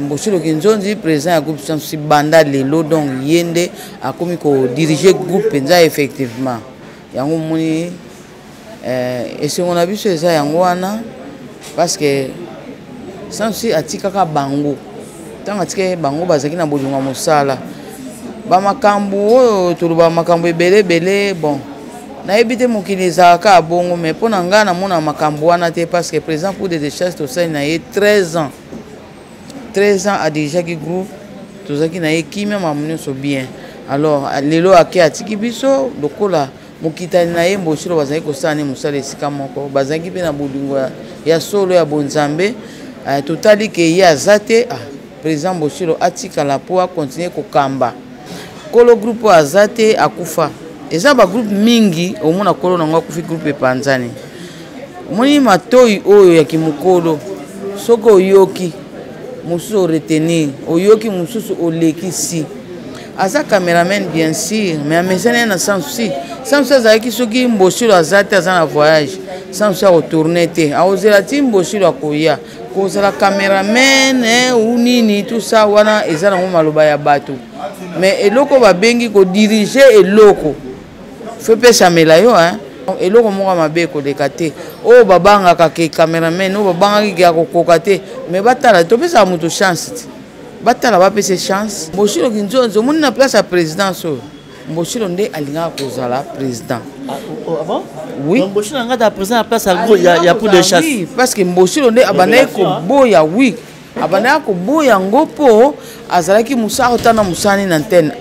Mboshilo Kinzonzi président du groupe Sans Souci banda lelo donc yende a commis ko diriger groupe penza effectivement yango moni et ce qu'on a vu c'est ça yango wana parce que Sans Souci atikaka bango tant atike bango bazaki na bolunga mosala ba makambo to ba makambo ebele bon na ebité mokili ezalaka bongo mais pour nga na mona makambo wana te parce que président pour des décharges to ça il a 13 ans 13 ans a déjà qui groupe tout ça qui na équipe même amené so bien alors lelo ake atiki biso lokola mokitani na ye Mboshilo bazaki ko sane musala esika moko bazaki pe na bolingo ya solo ya bonzambe totali ke ya zate président Mboshilo atika la po a continuer ko kamba kolo groupe azate akufa eza ba groupe mingi omona kolo na ngakufi groupe epanzani omoni matoi oyo ya kimukolo soko yoki mususu retenir oyoki mususu olekisi aza cameraman bien sûr mais amesana na Sans Souci Sans Souci azaki soki Mboshilo azate aza na voyage Sans Souci retourner te aozela ti Mboshilo akoya kozala cameraman ou nini tout ça wana eza na maloba ya bato mais eloko babengi ko diriger eloko fait pesa melayo eloko moko mabe ko dekate o babanga ka ke cameraman o babanga ki ko kokate mais batala to pesa muto chance batala ba pesa chance Mboshilo Kinzonzi moni na place ya président so Mboshilo nde alinga kozala président avant oui Mboshilo ngata président à place ya pour de chasse parce que Mboshilo nde abanaye ko boya oui abanaye ko boya ngopo azalaki musako tana musani na antenne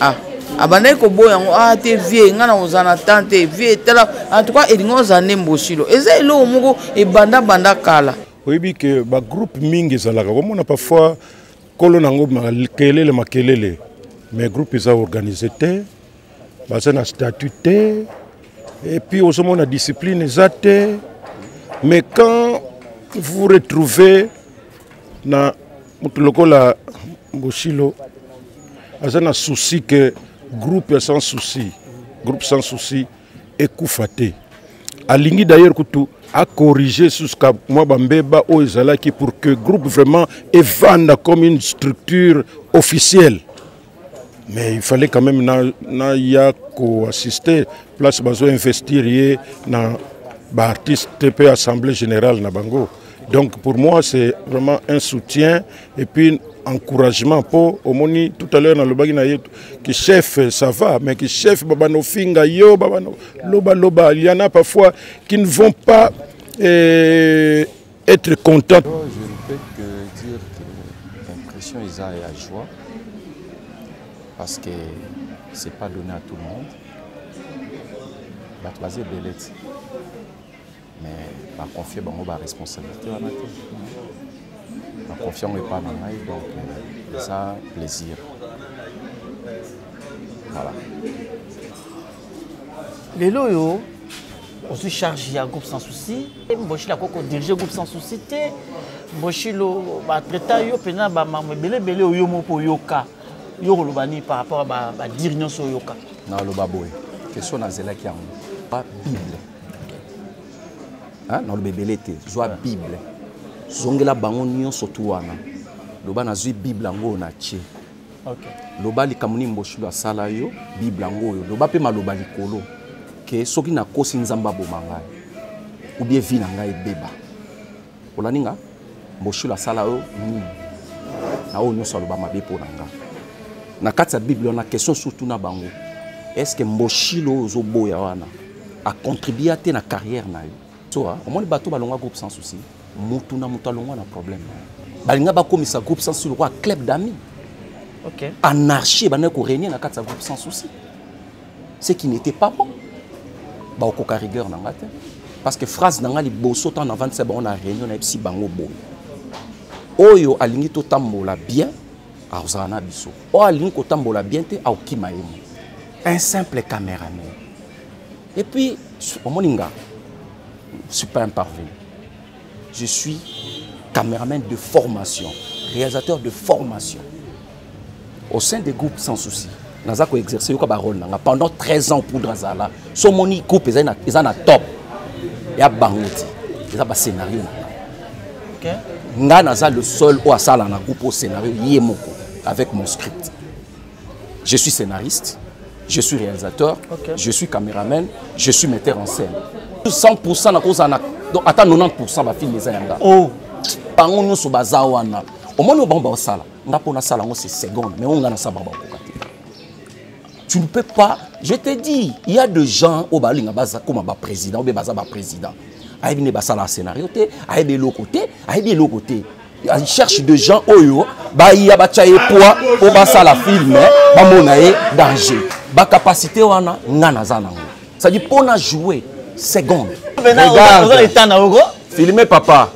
abanaye ko boya ngo te vie ngana ozana tante vie tala en tout cas elingo zane Mboshilo eza elo moko banda kala oyebi ke ba groupe mingi ezalaka komona parfois kolo nango makelele mais groupe eza organisé te baza na statut te et puis ozomona discipline eza te mais quand vous vous retrouvez na mutu lokola Mboshilo aza na souci que groupe Sans Souci ekufa te alingi d'ailleurs kutu a corrigé jusqu'à moi bambeba o ezalaki pour que groupe vraiment évanda comme une structure officielle mais il fallait quand même na ya ko assister place bazo investir ye na ba artiste TP assemblée générale na bango donc pour moi c'est vraiment un soutien et puis encouragement pour omoni tout à l'heure dans le bagina qui chef ça va mais qui chef babano finga yo babano loba il y en a parfois qui ne vont pas être contents. Je ne peux que dire que l'impression est à joie parce que c'est pas donné à tout le monde. La troisième belette mais la confiance dans la responsabilité la confiance n'est pas dans l'ail, donc ça plaisir. Voilà. Les loyaux, on se charge du groupe Sans Souci. Mboshilo a dirigé le groupe Sans Souci. Mboshilo a traité belé oyomo pour yoka. Yoro lobani par rapport à la dirigeance yoka. Non, le baboy. Question na zela qui a pas Bible. Hein, non le bébé était, soit Bible. Zongela bango nyonso tu wana loba na zui Bible ngo na tie loba likamuni Mboshilo asala yo Bible ngo yo loba pe maloba likolo ke soki na kosi nzamba bomanga ou bien vi na ngai beba olaninga Mboshilo asala yo na o nyonso loba mabe po nanga na kati ya Bible na question surtout na bango est-ce que Mboshilo ozoboya wana a contribué à ta carrière na yo so au moins bato balonga groupe Sans Souci mutu na mutalonga na problème balinga ba komisa groupe Sans Souci le club d'amis anarchie bana ko régner na kati ya groupe Sans Souci ce qui n'était pas bon ba ko ka rigueur na ngate parce que phrase na ngali boso tant na 27 on a réunion na psi bango bo oyo alingi to tambola bien a ozana biso o alingi ko tambola bien te a okima yemo un simple caméraman et puis au moninga super imparvenu. Je suis caméraman de formation, réalisateur de formation. Au sein des groupes Sans Souci, nous avons exercé un rôle pendant 13 ans pour Drazala. Son moni groupe est en top. Il y a Bangoti. Il y a un scénario. nga naza le seul au asala na groupe au scénario yemoko avec mon script. Je suis scénariste, je suis réalisateur, je suis caméraman, je suis metteur en scène. 100% na cause na donc ata 90% ba film les yanga. Oh, bango nyoso baza wana. Au moins on ba sala. Nga pona sala ngo c'est seconde mais on nga na sa ba ko. Tu ne peux pas, je te dis, il y a des gens au balinga baza comme ba président ou baza ba président. Aïe ne basa la scénario té, aïe de l'autre côté, aïe de l'autre côté. Il cherche des gens oyo, ba y a ba chaye poids, au basa la film, ba monae danger. Ba capacité wana ngana zanango. Ça dit pour na jouer seconde. Regarde. Filmer papa.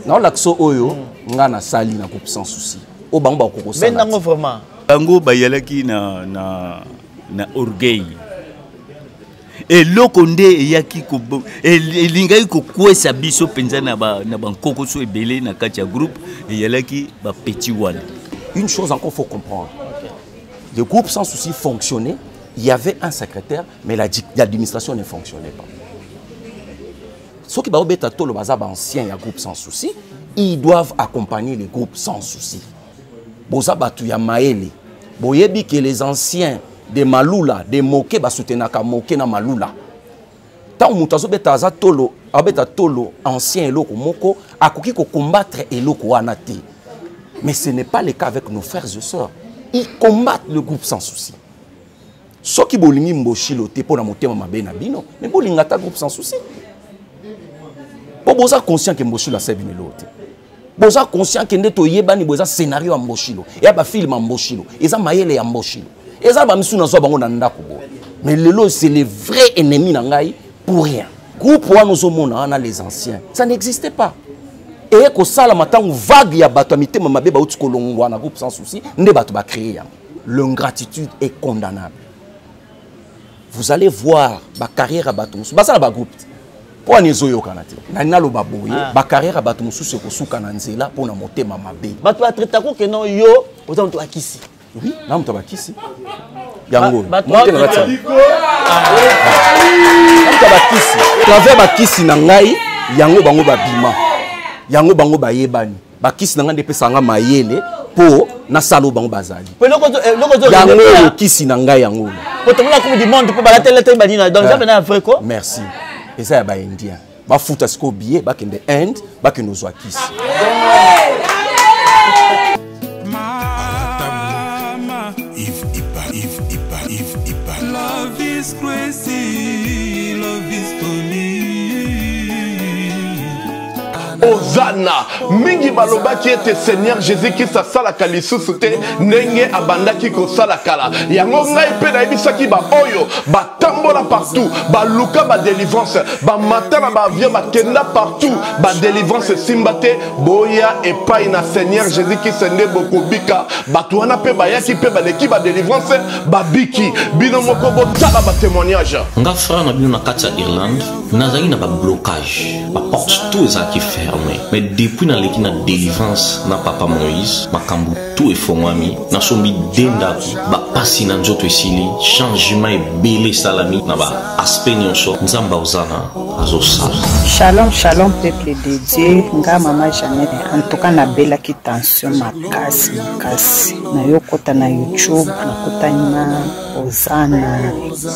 Na lakso oyo ngana sali na coupe sans souci. Au bamba ko sala. Mais vraiment. Bango bayalaki na orgueil. Et lokonde yaki ko elingai ko kwesa biso penza na bankoko so ebele na kati ya groupe yalaki ba petit one. Une chose encore faut comprendre. Le groupe sans souci fonctionnait, il y avait un secrétaire mais l'administration ne fonctionnait pas. Ceux qui ba obeta to le bazaba ancien ya groupe sans souci, ils doivent accompagner le groupe sans souci. Boza batu ya maele. Boyebi que les anciens de Malula, de Moke, soutenaka Moke na Malula. Tant mutazo beta za tolo, abeta tolo ancien eloko moko, akoki ko combattre eloko wana te. Mais ce n'est pas le cas avec nos frères et sœurs. Ils combattent le groupe sans souci. Ceux qui bolingi mboshilo te pour la motema mabe na bino, mais bolingata groupe sans souci. Pour boza conscient que mboshilo a sebi melote. Boza conscient que ndeto yebani boza scénario amboshilo et ba film amboshilo eza mayele amboshilo eza ba misu na zo bango na ndako bo mais lelo c'est les vrais ennemis na ngai pour rien groupe wa nous omona na les anciens ça n'existait pas et ko sala matangu vague ya bato mitema mabe ba uti kolongwa na groupe sans souci nde bato ba créer l'ingratitude est condamnable. Vous allez voir ba carrière à bato ba sala ba groupe pour nizoyo kanate na nalo baboye ba carrière bato mususu ko suka na nzela pour na motema mabe bato atreta ko ke non yo oza mto akisi oui na mto bakisi yango bato bakisi travers bakisi na ngai yango bango babima yango bango bayebani bakisi na ngande pesa nga mayele po na salo bango bazali yango kisi na ngai yango poto mona ko du monde po balatela te badina donc ça na vrai ko merci. Et ça, c'est indien. Ba fout à ce billet, ba kende Inde, ba kende nos wakis. Love is crazy, love is funny. Ozana, mingi balobaki ete Seigneur Jésus-Christ asalaka lisusu te ndenge abandaki kosala kala. Yango ngai pe na ebisaki ba oyo batambola partout, ba luka ba délivrance, ba matana ba avion ba kenda partout, ba délivrance simbate boya epai na Seigneur Jésus-Christ nde bokobika. Bato wana pe bayaki pe baleki ba délivrance ba biki bino moko botala ba témoignage. Nga frère na bino na kati ya Irlande, nazali na ba blocage, ba porte tout ezaki fermé. Mais depuis na leki na délivrance na papa Moïse, makambu tout efongwami, na sombi dendaku, ba pasi na nzoto esili, changement ebele salami na ba aspect nyonso, nzamba ozana azosala. Shalom, shalom peuple de Dieu, nga mama Jeannette, en tout cas na belaki tension makasi. Na yokota na YouTube, na kota na Ozana,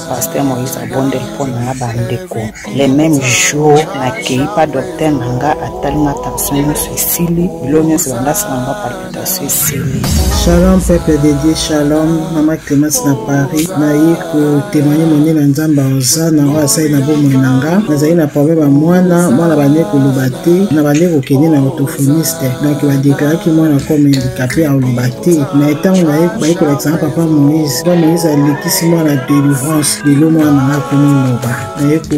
Pasteur Moïse Abondel pour na bandeko. Les mêmes jours, na keipa docteur nanga atalinga tension sisili, bilonyo sebanda sanga palpitation sisili. Shalom peuple de Dieu, shalom mama Clémence na Paris. Na yiko témoigner moni na nzamba Ozana, wa asai na bomo nanga. Nazali na problème à mwana bandeko lobate, na bandeko kene na orthophoniste. Donc va déclarer que moi comme handicapé à lobate. Na étant na yiko l'exemple papa Moïse. Papa Moïse a l'équisi moi la délivrance de l'homme na komi loba. Na yiko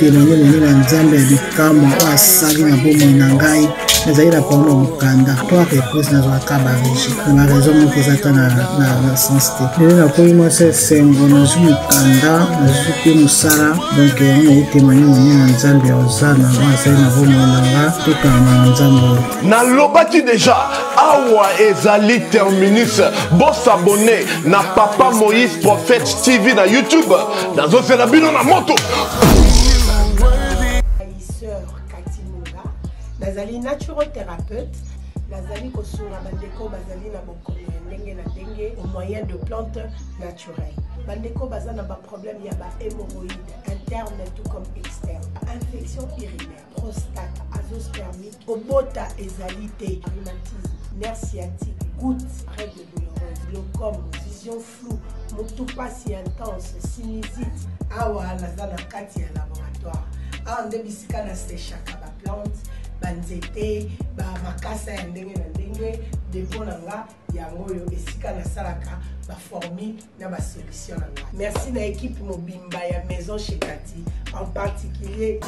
témoigner moni na nzamba ya bikamo wa asali na bomo nangai. Nazali na problème mukanda. Toi réponse na zwa kabareji. Na raison moko ezata na sens te. Lelo na komi moi c'est sengo na zwa mukanda, na zwa pe musala. Donc on a témoigné moni na nzamba Ozana wa asali na bomo nanga tokama na nzamba. Na lobaki déjà awa ezali terminus. Bon s'abonner na Papa Moïse Prophète TV na YouTube. Nazo fela bino na moto. nazali naturothérapeute, nazali kosunga bandeko bazali na bokono ndenge na ndenge au moyen de plantes naturelles. Bandeko baza na ba problème ya ba hémorroïdes interne tout comme externe, infection urinaire, prostate, azoospermie, obota ezali te, rhumatisme, nerf sciatique, gouttes, règles douloureuses, glaucome, vision floue, motopathie intense, sinusite. Awa naza na kati ya laboratoire. Awa nde bisika na séchaka ba plante, banzete, ba makasa ya ndenge na ndenge, depo na nga yango yo esika na salaka ba formi na ba solution na nga. Merci na équipe mobimba ya Maison chez Kati en particulier.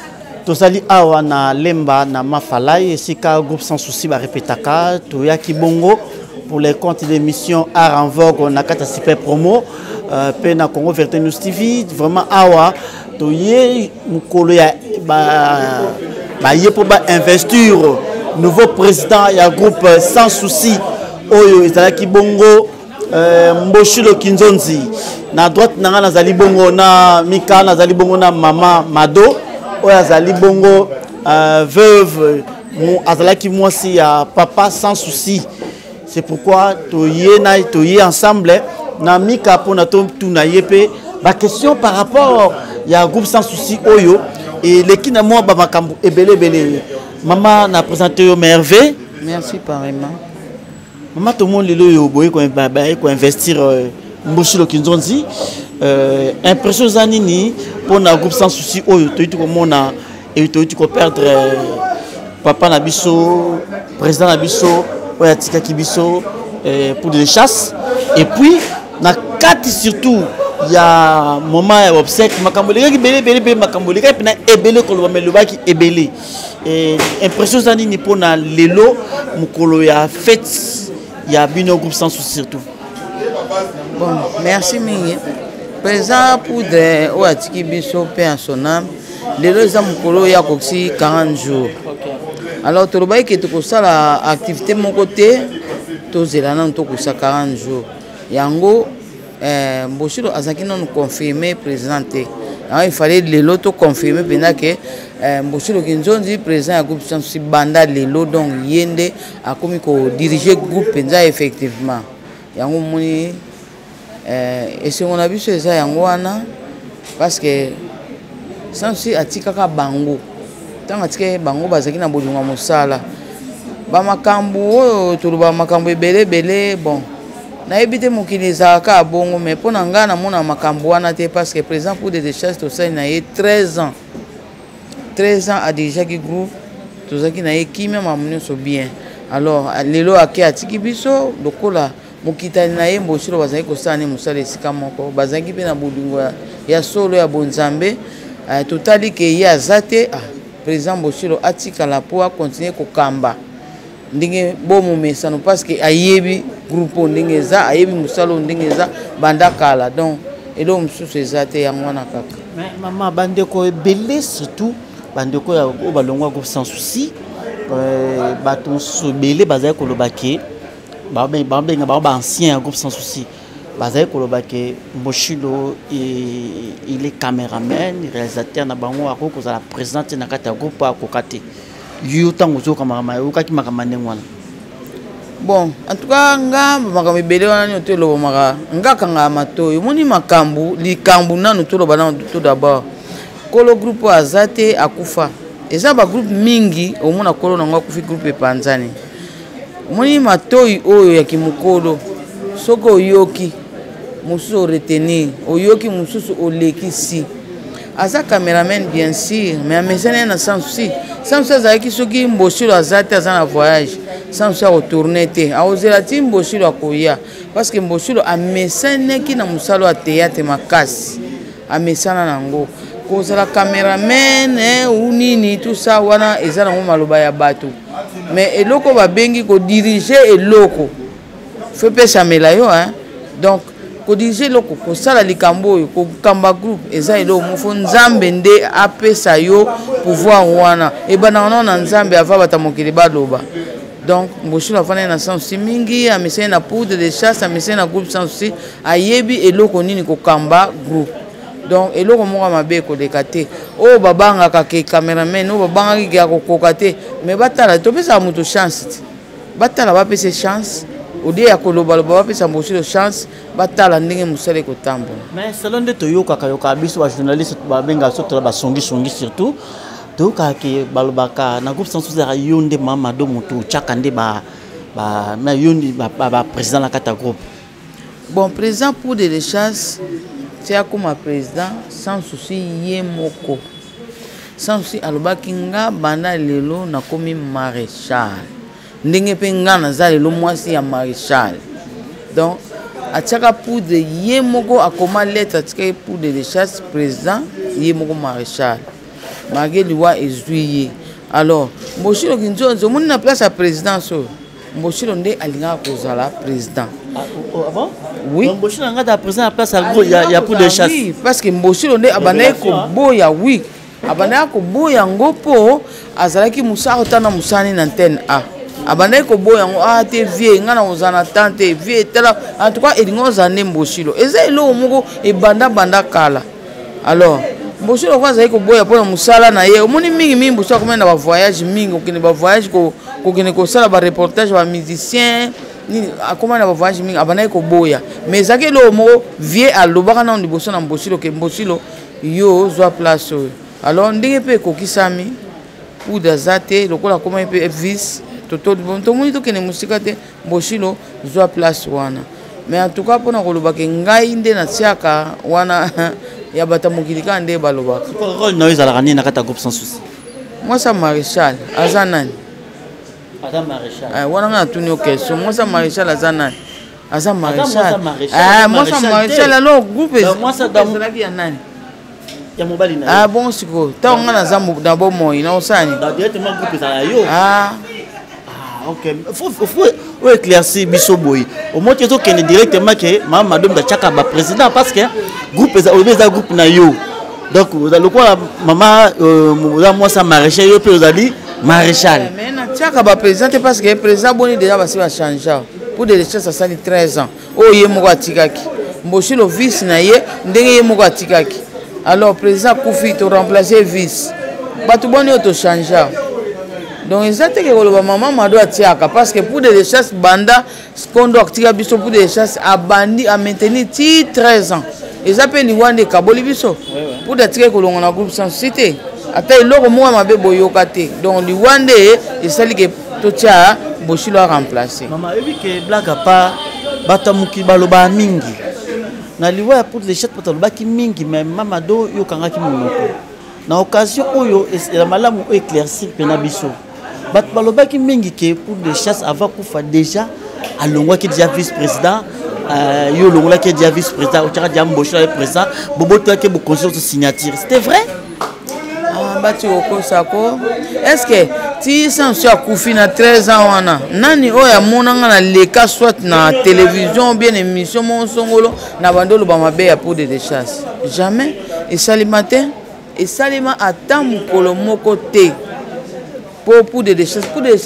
Tozali awa na Lemba na Mafalai esika groupe sans souci ba répétaka toyaki bongo pour les comptes d'émission Art en Vogue na kata super promo pe na Congo Vérité News TV vraiment awa toye mukolo ya ba yepo ba investir nouveau président ya groupe sans souci oyo ezalaki bongo Mboshilo Kinzonzi na droite nanga nazali bongo na Mika nazali bongo na Mama Mado oyo azali bongo veuve azalaki mwasi ya papa sans souci. C'est pourquoi toye ensemble na Mika pour na tout na yepe ba question par rapport ya groupe sans souci oyo et l'équipe na moi ba makambu ebele maman na présenté yo Merveille. Merci pareillement. Maman tout le monde lelo yo boye ko investir Mboshilo Kinzonzi impression zanini pour na groupe sans souci oyo toyiti ko mona et toyiti ko perdre papa na biso président na biso oya tika kibiso pour des chasses et puis na kati surtout il y a moment obsèque makambo leki belé makambo leki pena ebele ko lobamelo baki ebele et impression zanini pour na lelo mukolo ya fête ya bino groupe sans souci surtout. Bon, merci mingi. Présent pour des oya tika biso pe en son âme. Lelo za mukolo ya koksi 40 jours. Alors tu vois que tu as l'activité de mon côté, tu as 40 jours. Yango, Mboshilo Azaki nous confirmé, présenté. Il fallait les lots confirmer pendant que Mboshilo Kinzonzi président du groupe sans banda les lots donc yende a commis que diriger groupe penza effectivement. Yango moni et si on a vu ça yango ana parce que sans si atika ka bango. Tant que bango bazaki na bodunga mosala ba makambu oyo tuluba makambu ebele bon na ebite mokili zaka bongo mais pona nga na mona makambu wana te parce que président pour des chasses to ça na 13 ans a déjà qui groupe tozaki na ekime mamunyo so bien alors lelo ake atiki biso lokola mokitani na ye Mboshilo bazaki kosala ne mosala esika moko bazaki pe na bodunga ya solo ya bonzambe totali ke ya zate président Mboshilo atikala pour continuer kokamba ndenge bomo mesano parce que ayebi groupe ndenge za ayebi musalo ndenge za banda kala donc elo msusu ezate ya mwana kaka mais maman bandeko ebele surtout bandeko ya balongwa groupe sans souci bato so belé bazali kolobake ba ancien groupe sans souci bazali kolobake Mboshilo il est caméraman réalisateur na bango akoko za la présidente na kata groupe akokate yo tango zo kamama yo kaki makamane ngwana. Bon en tout cas nga makambo belé wana nyoto lobo maka nga kanga mato yo moni makambu likambu nanu to loba na tout d'abord kolo groupe azate akufa eza ba groupe mingi omona kolo na ngwa kufi groupe panzani moni matoi oyo ya kimukolo soko yoki mususu retenir oyoki mususu olekisi aza cameraman bien sûr mais amesana na sans souci azaki soki Mboshilo azate aza na voyage sans souci retourner te aozela ti Mboshilo akoya parce que Mboshilo amesanaki na musalo ya théâtre makasi amesana nango kozala cameraman ou nini tout ça wana eza nango maloba ya bato mais eloko babengi ko diriger eloko faut pesa mela yo donc ko diriger eloko ko sala likambo oyo ko kamba groupe eza eloko mofo nzambe nde apesa yo pouvoir wana ebana na nzambe ava batamokeli baloba donc Mboshilo afana na sans souci mingi amesana na poudre de chasse amesana na groupe sans souci ayebi eloko nini ko kamba groupe donc eloko moko mabe koleka te oyo babangaka ke cameraman oyo babangaki ke akokoka te mais batala topesaka moto chance te batala bapesa chance odie ya kolobaloba bapesa mbosilo chance batala ndenge mosala ekotambola. Mais selon nde toyoka biso bajournaliste babenga so tola basongisongi surtout toyoka ke balobaka na groupe sans souci yo nde Mamado moto tiaka nde na yo ndi président na kata groupe. Bon, président pour de chasse c'est comme président sans souci ye moko sans souci alobaki nga banda lelo na komi maréchal ndenge pe nga naza lelo mwasi ya maréchal donc atiaka pour de ye moko akoma lettre atika pour de chasse président ye moko maréchal malgré liwa ezwi ye alors Mboshilo kinzo moni na place ya président so Mboshilo nde alinga kozala président. Ah bon? Oui. Donc Mboshilo nga président à place ya pour de chasse. Oui, parce que Mboshilo nde abanaye ko boya oui. Abanaye ko boya ngopo azalaki musaro tana musani na antenne A. Abanaye ko boya ngo te vie ngana ozana tante vie tela en tout cas elingo zane Mboshilo. Eza elo moko e banda kala. Alors Mboshilo kwa zali ko boya pona musala na ye. Omoni mingi Mboshilo komenda ba voyage mingi okene ba voyage ko ko sala ba reportage ba musicien ni akomana ba voyage mingi abanaye ko boya mais zake lo mo vie alobaka na ndiboso na Mboshilo ke Mboshilo yo zwa place alors ndenge pe kokisami pour dazate lokola koma pe vice toto moni to kene musika te Mboshilo zwa place wana mais en tout cas pona koloba ke ngai nde na tiaka wana ya bata mokilika nde baloba rôle noise ala rani na kata groupe sans souci. Moi ça maréchal azanani Azam maréchal. Wana nga tuni o question. Moi ça maréchal azanani. Azam maréchal. Moi ça maréchal alors groupe moi ça dans ya nani? Ya mobali na. Ah bon siko. Ta nga na zamu na bo moyi na osani. Directement groupe za yo. OK. Faut éclaircir biso boy. Au moins que to kene directement que Mamado da chaka ba président parce que groupe za groupe na yo. Donc le quoi maman moi ça maréchal yo pe ozali maréchal. Mais na tiaka ba président parce que président boni déjà ba va changer pour des choses ça sali 13 ans. Oh ye moko atikaki. Mboshilo vice na ye ndenge ye moko atikaki. Alors président Koufi to remplacer vice. Batu boni auto changer. Donc exactement que le maman Mamado atiaka parce que pour des choses banda kondo atika biso pour des choses a bandi a maintenir 13 ans. Ils appellent Liwande Kaboli biso pour d'attire que l'on a groupe sans cité. Ata iloko mwa mabe boyoka te. Donc Liwande esali ke totia Mboshilo a remplacer. Maman ebi ke blaga pa batamuki baloba mingi. Na liwa pour les chats pataloba ki mingi mais Mamado yo kangaki monoko. Na occasion oyo la malamu éclaircir pena biso. Bat baloba ki mingi ke pour les chats avant kufa déjà alongwa ki déjà vice-président yo longola qui est déjà vice-président, au déjà Mboshilo président, bobo toi qui est conseiller de signature. C'était vrai? Bati okosako. Est-ce que ti sans sur Koufi na 13 ans wana nani oya monanga na leka soit na télévision bien émission mon songolo na bandolo ba mabe ya pour de chasse. Jamais et salimatin et salima ata mukolo moko te. Pour des choses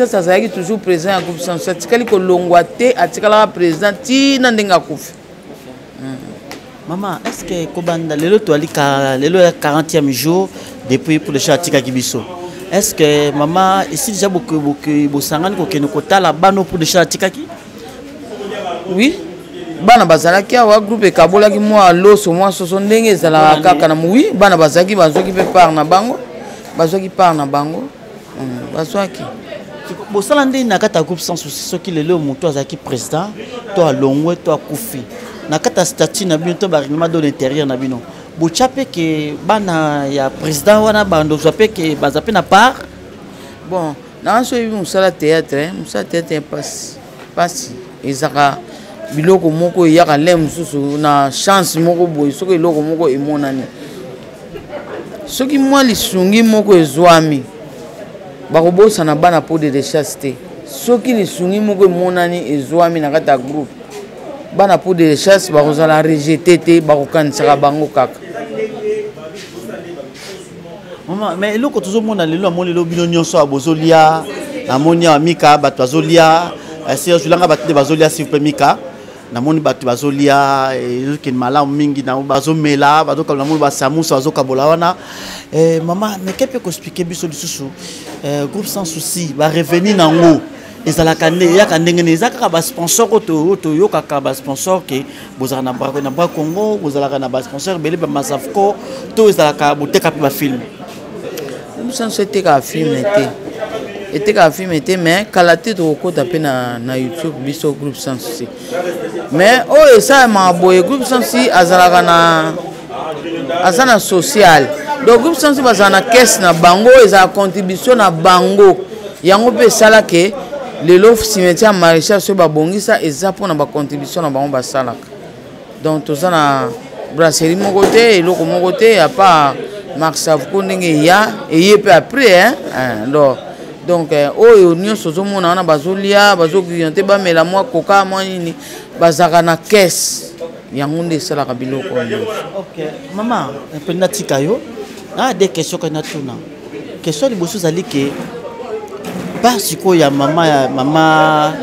ça zaki toujours présent à groupe sans tikali ko longwate atikala président ti na ndenga kufi. Maman, est-ce que kobanda lelo to alika lelo 40e jour depuis pour le chat tika kibiso? Est-ce que maman ici déjà beaucoup bosangani ko keno kotala bano pour le chat tika ki? Oui. Bana bazalaki wa groupe kabola ki moi loso moi soso ndenge zala kaka na oui bana bazaki bazoki pe par na bango bazoki par na bango. Bazwaki bosala nde na kata groupe sans souci soki lelo moto azaki président to alongwe to akufi na kata statut na bino to ba règlement de l'intérieur na bino bochape ke bana ya président wana bando zape ke bazape na part bon na so yi musala théâtre passe ezaka biloko moko yaka lem susu na chance moko boy soki biloko moko emonani soki mwa lisungi moko ezwami bakobosa na bana pour de chasse te soki lisungi moko emonani ezwami na kata groupe bana pour de chasse bakozala rejeté te bakokanisaka bango kaka. Maman mais eloko tozomona lelo amoni lelo bino nyonso abozolia namoni amika bato bazolia Serge Langa bato bazolia s'il vous plaît mika namoni bato bazolia ezokende malamu mingi na bazomela bazoka namoni basamusa bazokabola wana mama meke mpe koexplike biso lisusu groupe sans souci barevenir nango ezalaka nde yaka ndenge nini eza kaka basponsor oyo toyokaka basponsor ke bozalaka na bras Congo bozalaka na basponsor ebele bamasafco to ezalaka boteka mpe bafilme sans eteka filme te eteka filme te mais kala te tokokota mpe na YouTube biso groupe sans souci mais oyo esalemaka boye groupe sans souci azalaka aza na social donc groupe sans souci bazala na caisse na bango ezala contribution na bango yango mpe esala ke lelo cimetière maréchal soki babongisa eza mpona bacontribution na bango basalaka donc toza na brasserie moko te eloko moko te apa marksavco ndenge eya eye mpe après donc oyo nyonso ozomona wana bazolia bazokriante bamela mwa koka mwa nini bazalaka na caisse yango nde esalaka biloko nyonso. Mama mpe natika yo na de question kana tuna question liboso ezali ke parce que ya mama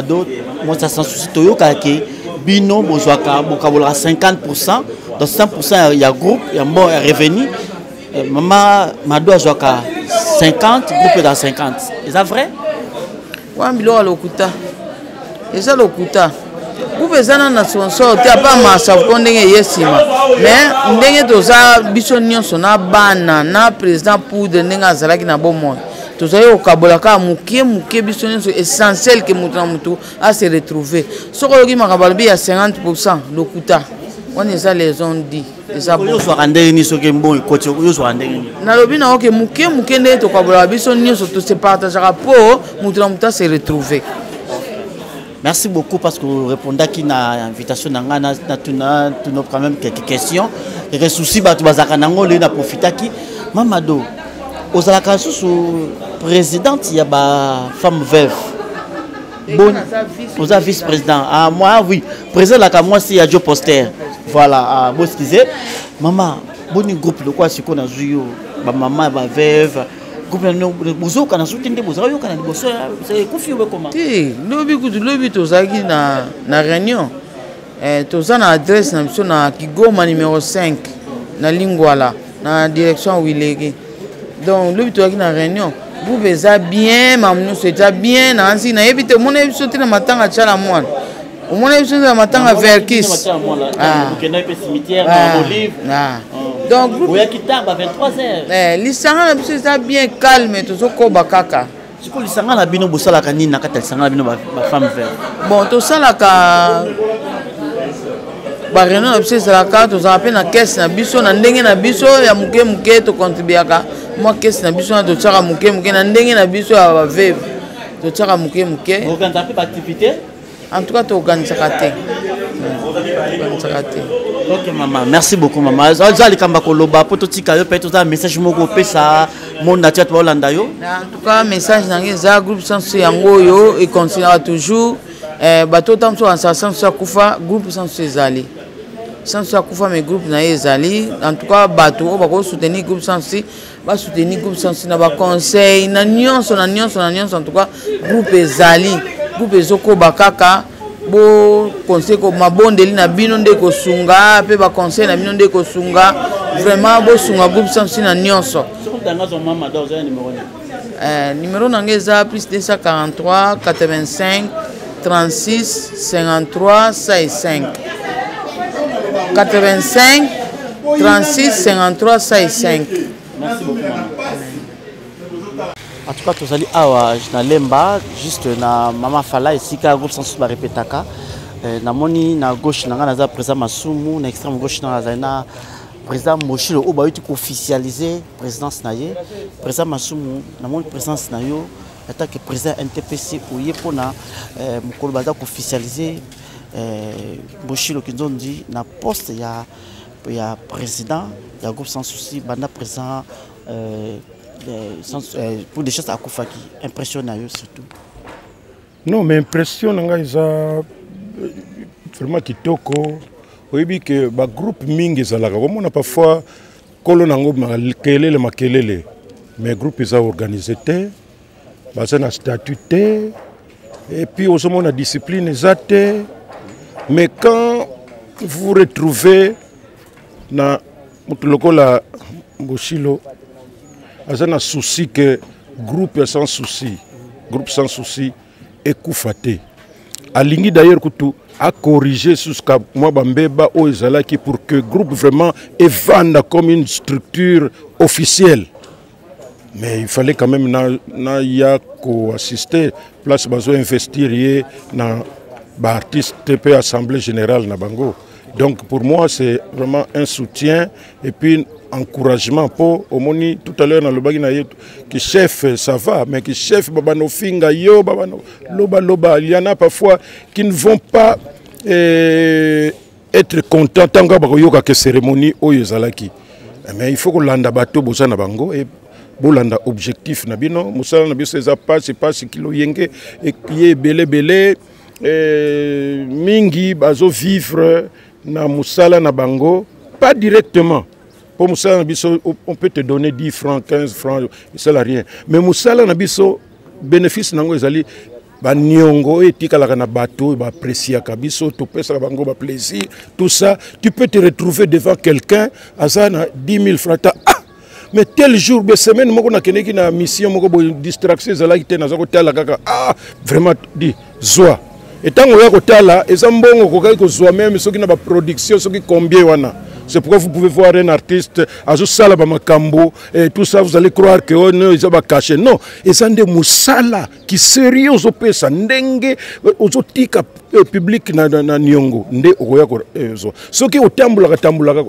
do moi ça sans souci toyoka ke bino bozwaka bokabola 50% dans 100% ya groupe ya bon revenu mama mado azwaka 50 groupe dans 50 est ça vrai wa biloko lokuta eza lokuta groupe eza na sponsor te apa masa ko ndenge yesima mais ndenge toza biso nyonso na bana na président poudre ndenge azalaki na bomoi tozali kokabola kaka moke biso nyonso essentiel ke moto na moto ase retrouver soki oyoki makambo alobi ya 50% lokuta wana eza les on dit eza oyozwaka ndenge nini soki mbongo ekoti oyozwaka ndenge nini nalobi na oke moke ndenge tokabolaka biso nyonso tosepartageaka mpo moto na moto ase retrouver. Merci beaucoup parce que vous répondez à l'invitation na tuna quand même quelques questions les soucis bato bazaka nango le na profita ki mamado ozalaka sous présidente ya ba femme veuve bon oza vice président ah moi oui président la moi c'est ya Joe Poster voilà bon excusez maman boni groupe de quoi siko na zuyo ba maman ba veuve bozoka na soki nde bozala yoka na liboso c'est confié comment ti lobi tozalaki na réunion toza na adresse na biso na Kigoma numéro 5 na Lingwala na direction Wilege donc lobi tozalaki na réunion groupe eza bien mamunyonso eza bien na ansi na yebi te omona biso te na matanga tchala mwana omona biso te na matanga verkis donc groupe oya kitaba 23h lisanga na biso eza bien calme tozokoba kaka siko lisanga na bino bosalaka nini na kati ya lisanga na bino ba femme veuve bon tosalaka baréunion na biso ezalaka tozala mpe na caisse na biso na ndenge na biso ya moke tocontribuaka mwa caisse na biso na totiaka moke na ndenge na biso ya baveuve totiaka moke organisa mpe baactivité en tout cas toorganisaka te ok maman merci beaucoup maman oza likamba koloba po totika yo mpe toza message moko opesa monde natia to baolanda yo en tout cas message nange eza groupe sans yango oyo econtinuera toujours bato otamso bansala sans akufa groupe sans ezali sans akufa mais groupe na ye ezali en tout cas bato oyo bakosoutenir groupe sans basoutenir groupe sans na baconseil na nyonso en tout cas groupe ezali groupe ezokoba kaka bo conseil ko mabondeli na bino nde kosunga pe ba conseil na bino nde kosunga vraiment bo sunga groupe sans na nyonso numéro nangeza plus 243 85 36 53 65 85 36 53 65. Merci beaucoup maman. En tout cas tozali awa na lemba juste na mama fala esika groupe sans ba répétaka na moni na gauche na ngana za président Masumu na extrême gauche na za na président Moshilo o ba yuti officialiser présidence na ye président Masumu na moni présidence na yo ata que président NTPC oye pona mukolo baza officialiser Moshilo kinzondi na poste ya président ya groupe sans souci banda président pour des choses à Koufaki, impressionnant surtout. Non, mais impression vraiment kitoko. Oui, que ba groupe mingi zalaka. Comme on a parfois kolonango makelele, mais groupe ils ont organisé té, bah ça na statuté, et puis au moment la discipline zate, Mais quand vous vous retrouvez dans la Boshilo, il y a un souci que groupe sans souci est koufaté. Alingi d'ailleurs a corrigé ce que moi bambeba o ezalaki pour que le groupe vraiment évande comme une structure officielle. Mais il fallait quand même assister, place bazo investir dans l'artiste TP Assemblée Générale na bango. Donc pour moi c'est vraiment un soutien et puis encouragement pour Omoni tout à l'heure dans le bagina que chef ça va mais que chef babano finga yo babano loba il y en a parfois qui ne vont pas être contents tant que cérémonie oyezalaki. Mais il faut que landa bato bozana bango et bolanda objectif na bino musala na biso eza passe kilo yenge et qui belé mingi bazo vivre na musala na bango pas directement. Pour musala na biso on peut te donner 10 francs 15 francs ça n'a rien mais musala na biso bénéfice nango ezali ba nyongo etikala na bato ba apprécier ka biso to pesa bango ba plaisir tout ça tu peux te retrouver devant quelqu'un azana 10 000 francs. Mais tel jour, des semaines, je suis na mission, je suis distraction, je vraiment dit, zoa. Et tant que je suis là, même ceux qui n'ont pas de production, ceux qui combien. C'est pourquoi vous pouvez voir un artiste, Azusala Bamakambo, et tout ça, vous allez croire que ils ont caché. Non, ils sont des moussala qui sérieux aux pesa, ndenge, aux tika public na nyongo, nde oya ko ezo. Ceux qui au tambula,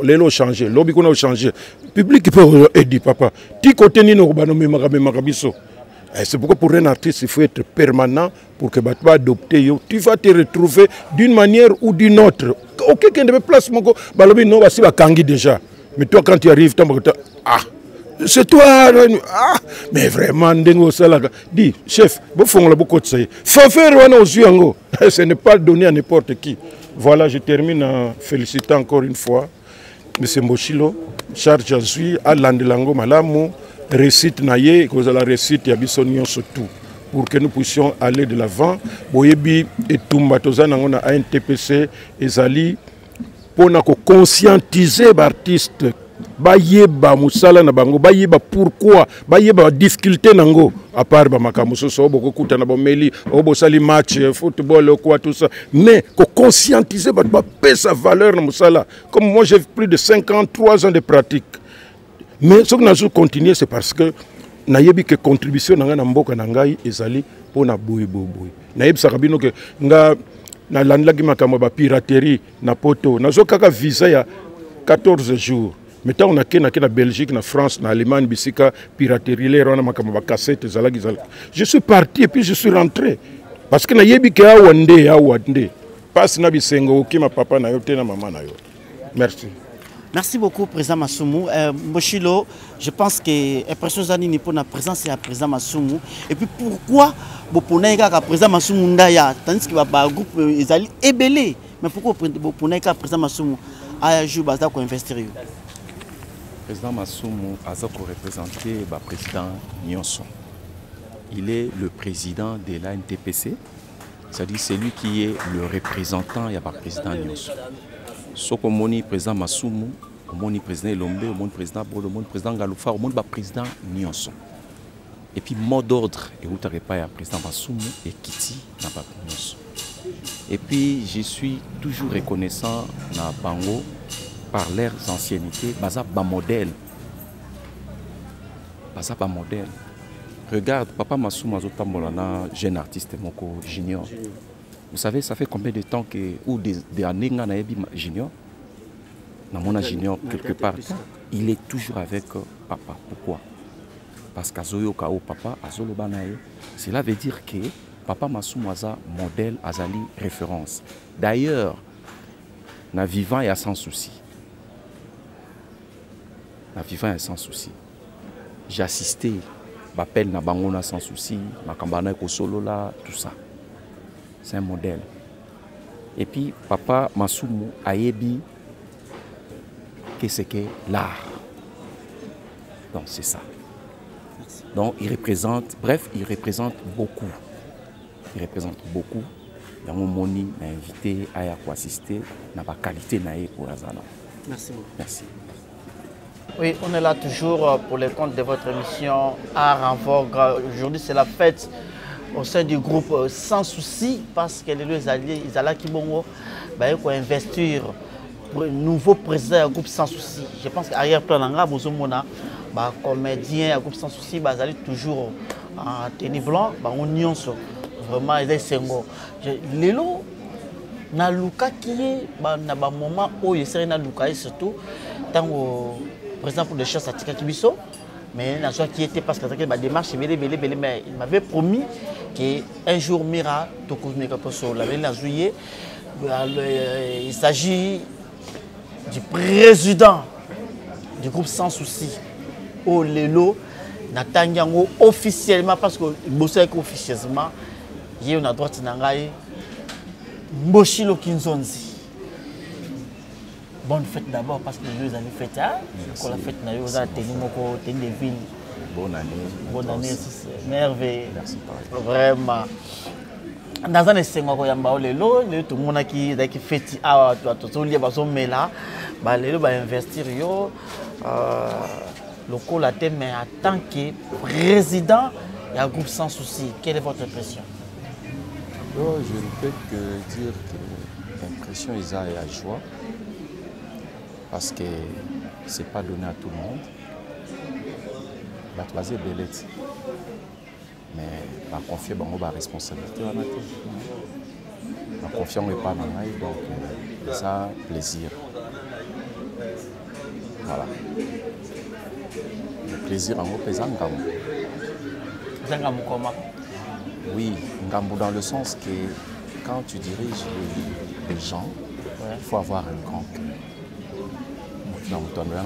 lelo changer, lobby qu'on a changé. Public peut aider papa. Ti côté ni no bano me makabiso. C'est pourquoi pour un artiste, il faut être permanent pour que tu vas adopter. Tu vas te retrouver d'une manière ou d'une autre. Ok, quand tu place mon go, balobi non, c'est la kangi déjà. Mais toi, quand tu arrives, c'est toi. Ah, mais vraiment, dengo salaga. Dis, chef, bon fond la beaucoup de ça. Faire wana aux yeux ango. Ce n'est pas donné à n'importe qui. Voilà, je termine en félicitant encore une fois M. Moshilo, charge à Zui, à Landelango Malamu. Récite naye, cause la récite yabisonion surtout pour que nous puissions aller de l'avant. Boyebi et Tumbatoza on a un TPC ezali pour conscientiser l'artiste. Bayeba musala na bango, bayeba pourquoi, bayeba difficulté nango à part ba makamuso so boko kuta na bomeli, obo sali match football quoi tout ça, mais ko conscientiser ba sa valeur na musala. Comme moi j'ai plus de 53 ans de pratique. Mais ce que nous avons continué, c'est parce que nous avons que contribution dans la mboka nangai ezali pour na boui. Nous avons sabino que nga na landlagi makamba piraterie na poto. Nous avons kaka visa ya 14 jours. Maintenant on a na Belgique, na France, na Allemagne bisika piraterie les rona makamba cassette zalagi. Je suis parti et puis je suis rentré parce que na yebi ke awande. Passe na bisengo ki ma papa na yo te na maman na yo. Merci. Merci beaucoup, Président Massoumou. Moshilo, je pense que l'impression de la présence est à Président Massoumou. Et puis pourquoi le Président Massoumou Ndaya, tandis que le groupe est belé. Mais pourquoi le Président Massoumou a joué pour investir? Le Président Massoumou a représenté le président Nyonson. Il est le président de l'ANTPC, c'est-à-dire celui qui est le représentant du président Nyonson. Ce que le président Massoumou, le président Elombe, le président Bolo, le président Galoufa, le président Nyonson. Et puis, mot d'ordre, et vous n'avez pas le président Massoumou et Kiti n'a pas Nyonson. Et puis, je suis toujours reconnaissant na Bango par leurs anciennetés, basa ba modèle. Basa ba modèle. Regarde, papa Massoumou Azotambolana, jeune artiste, moko junior. Vous savez, ça fait combien de temps que, ou des années, on a junior, on a junior quelque part, il est toujours avec papa. Pourquoi? Parce qu'Azoyo Kao papa, Azolo Banaye, cela veut dire que papa Massoumou Aza modèle, Azali référence. D'ailleurs, na vivant et sans souci. Na vivant et sans souci. J'ai assisté, m'appelle na Bangona sans souci, ma Kambana Kosolo là, tout ça. C'est un modèle. Et puis, papa Massoumou Ayebi, qu'est-ce que l'art? Donc, c'est ça. Donc, il représente, bref, il représente beaucoup. Il représente beaucoup. yango moni na invité aya ko assister na ba qualité na ye pour azana. Merci beaucoup. Merci. Oui, on est là toujours pour les comptes de votre émission Art en Vogue. Aujourd'hui, c'est la fête au sein du groupe Sans Souci parce que les alliés, ils allaient qui vont investir pour un nouveau président du groupe Sans Souci. Je pense qu'arrière-plan, les comédiens du groupe Sans Souci, ils allaient toujours en tenue blanc, en union. Vraiment, ils étaient Lélo, na luka qui est na ba moment où il serait na luka surtout tant par exemple le chasse à Tika Kibiso, mais la joie qui était parce que la démarche mais il m'avait promis qu'un jour Mira Tokoumika Poso la juillet il s'agit du président du groupe Sans Souci au Lelo Natangango officiellement parce que bossait officiellement il y a une droite nangai Mboshilo Kinzonzi. Bonne fête d'abord parce que nous allons fêter. Quand la fête n'a eu aux tenus des villes. Bonne année. Bonne année, c'est merveilleux. Merci. Vraiment. Dans un essai, tout le monde qui fête à tout le monde va investir le thème, mais en tant que président, il y a un groupe Sans Souci. Quelle est votre impression? Je ne peux que dire que l'impression est à joie parce que ce n'est pas donné à tout le monde. La troisième bellette. Mais la confiance dans la responsabilité. La confiance n'est pas dans la donc ça, plaisir. Voilà. Le plaisir en représentant Ngamou comment? Oui, Ngambu dans le sens que quand tu diriges les gens, il faut avoir un grand cœur. Il y a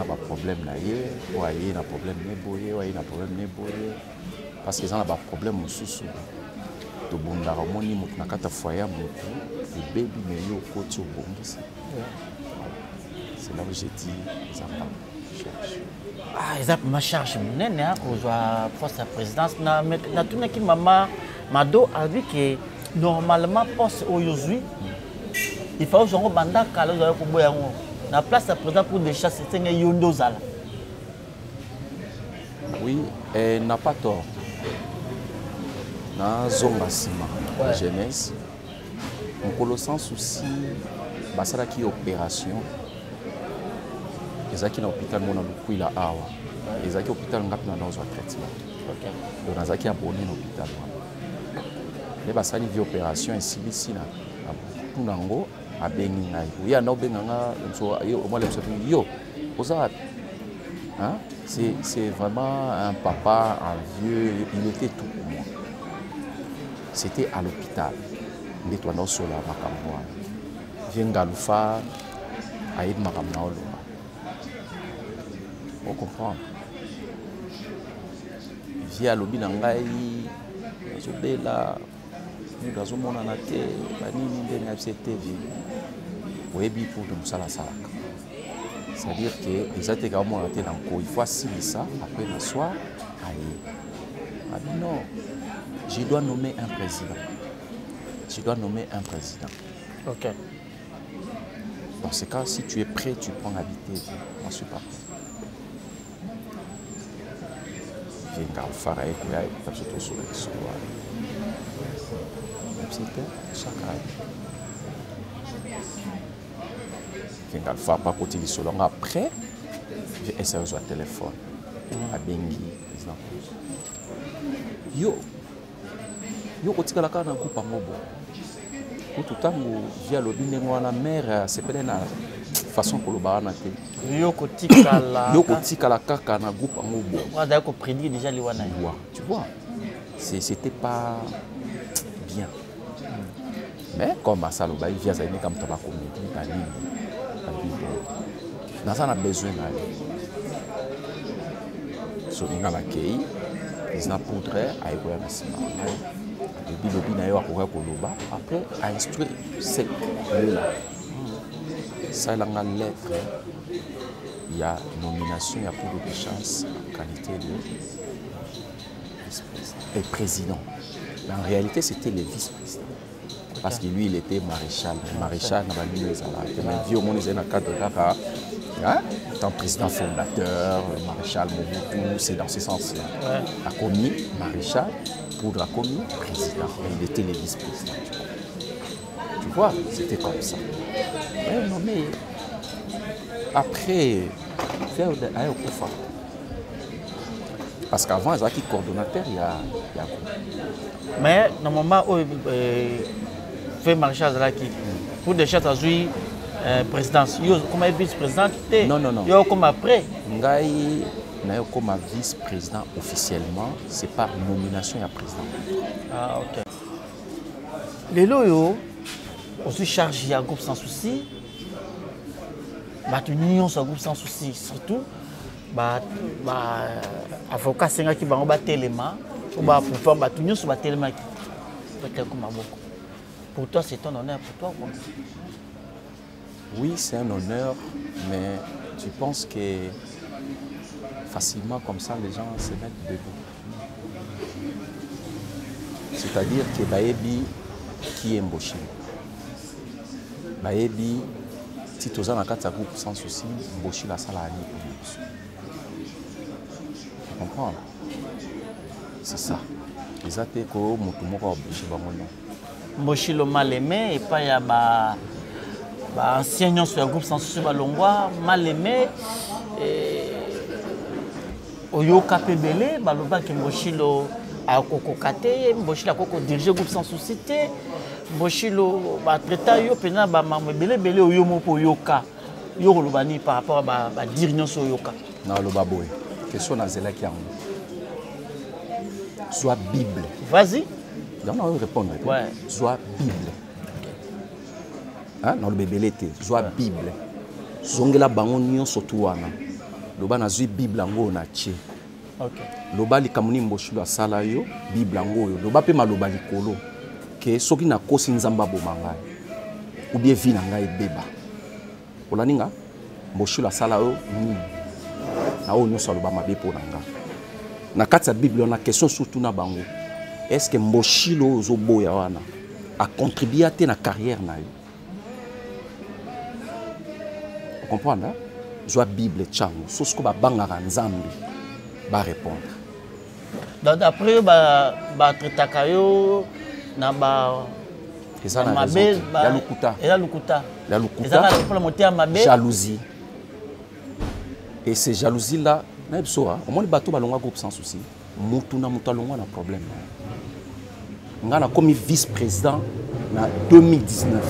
pas problème là, il y a un problème parce qu'ils ont un problème sous to bunda ramoni mutu nakata foya mutu le baby mais yo côté au bongi. C'est là où j'ai dit ça cherche. Ah, ils ont ma charge nene hein pour force la présidence na tout qui maman Mado a dit que normalement poste aujourd'hui il faut que banda kala zo ko boya ngo na place à président pour des chasses c'est un yondo zala. Oui, elle n'a pas tort. Dans Zonga Sima, la jeunesse, on a Sans Souci, basara qui opération. Les gens qui sont à l'hôpital, on a beaucoup il a awa. Les gens qui sont à l'hôpital, on a dans un traitement. Donc, les gens qui sont abonnés à l'hôpital. Les basara qui opération ici, ici là, tout nango, à Benina. Il y a un autre Benina, au moins les gens yo, hein? C'est vraiment un papa, un vieux, il était tout pour moi. C'était à l'hôpital. Il était dans sur la Makamwa. Viens Galoufa, Aïd Makamwa. On comprend. Via l'obi Nangaï, Zobela, nous avons mon anaté, Banini, Benafcté, Webi pour nous Salasalak. C'est-à-dire que les athées également été dans le il faut assumer ça, après le soir, aïe. Non, je dois nommer un président. Je dois nommer un président. Ok. Dans ce cas, si tu es prêt, tu prends l'habitude. Moi, je ne suis pas prêt. J'ai un gars faire avec lui, il faut surtout sur le soir. Même si c'était chaque année. Quand il faut pas continuer sur l'angle après, j'ai essayé sur le téléphone. À Bengi, exemple. Yo, quand tu as la carte d'un coup par mobo, tout le temps via le dîner ou la mère, c'est peut-être une façon pour le barana. Yo, quand tu as la carte d'un groupe par mobo. Moi, d'ailleurs, prédit déjà les wana. Tu vois, c'était pas bien. Mais comme ça, le bail via Zaïne comme tabac comédie, on a besoin d'aller. So, il y a l'accueil, ils ont poudré, à y avoir après, à instruire cette là. Ça, il y a une lettre, il y a nomination, il y a beaucoup de chance en qualité de vice-président. Et président. Mais en réalité, c'était le vice-président. Parce que lui, il était maréchal. Maréchal, mais vieux au monde, il cadre étant président fondateur, maréchal Mobutu, c'est dans ce sens-là. A commis maréchal, Poudre a commis président. Il était le vice-président. Tu vois, c'était comme ça. Non, mais après, faire un coup. Parce qu'avant, il y avait coordonnateur, il y a mais normalement, fait maréchal pour des chats à présidence, comme vice-président, non. Comme après. Ngai, comme vice-président officiellement, c'est par nomination à président. Ah, ok. Les loyaux, aussi chargé à groupe sans souci, l'union sur groupe sans souci, surtout, avocat qui va téléma, ou pour l'union sur la téléma. Pour toi, c'est un honneur pour toi. Oui, c'est un honneur, mais tu penses que facilement comme ça, les gens se mettent debout. C'est-à-dire que Baebi qui est embauché. Baebi, si tu as un groupe sans souci, embauché la salle à l'année. Tu comprends? C'est ça. Les athées que mon obligé de embauché le mal aimé et pas y a ancien sur le groupe sans souci balongwa mal aimé oyo kapebele baloba ke mboshilo akokokate mboshilo akoko diriger groupe sans souci te mboshilo ba traita yo pena ba mamebele bele oyo mopo yoka yo kolobani par rapport à ba dirigeant so yoka na loba boy question na zela ki yango soit Bible. Vas-y. On va répondre. Ouais. Soit Bible. Hein? Dans le bébé l'été. Soit Bible. Zongela bango nyon surtout wana. Loba na zui Bible ango na tche. Ok. Loba li kamuni mboshilo asala yo Bible ango yo. Loba pe maloba likolo. Ke soki na kosi nzamba bomangai. Ou bien vi na ngai beba. Olaninga mboshilo asala yo ni. Na o nyon so loba mabe po nanga. Na kati ya Bible on a question surtout na bango. Est-ce que mboshilo zoboya wana a contribué à ta carrière na yo? Vous comprenez? Soit Bible tchango, so ce que ba bangara nzambe ba répondre. D'après ba tretaka yo na ba mabe ya lukuta. Ya lukuta. Ya lukuta. Jalousie. Et ces jalousies là, na biso au moins bateau balonga groupe sans souci. Mutu na mutu alonga na problème. Ngana comme vice-président en 2019,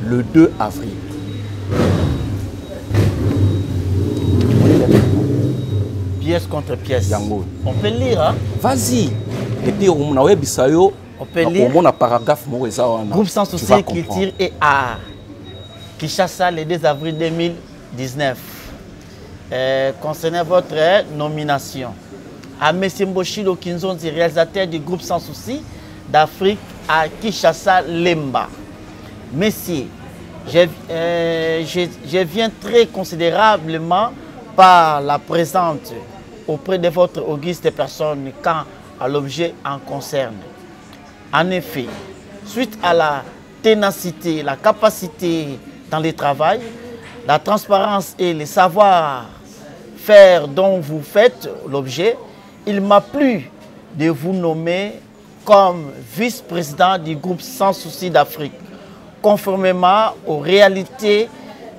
le 2 avril. Pièce contre pièce. Yango. On peut lire, hein? Vas-y. Et puis on a webisayo. On peut lire. On a paragraphe Groupe sans souci, culture et art. Kinshasa, le 2 avril 2019. Concernant votre nomination. À M. Mboshilo Kinzonzi, réalisateur du groupe Sans Souci d'Afrique à Kinshasa, Lemba. Messieurs, je viens très considérablement par la présente auprès de votre auguste personne quant à l'objet en concerne. En effet, suite à la ténacité, la capacité dans le travail, la transparence et le savoir-faire dont vous faites l'objet, il m'a plu de vous nommer comme vice-président du groupe Sans Souci d'Afrique, conformément aux réalités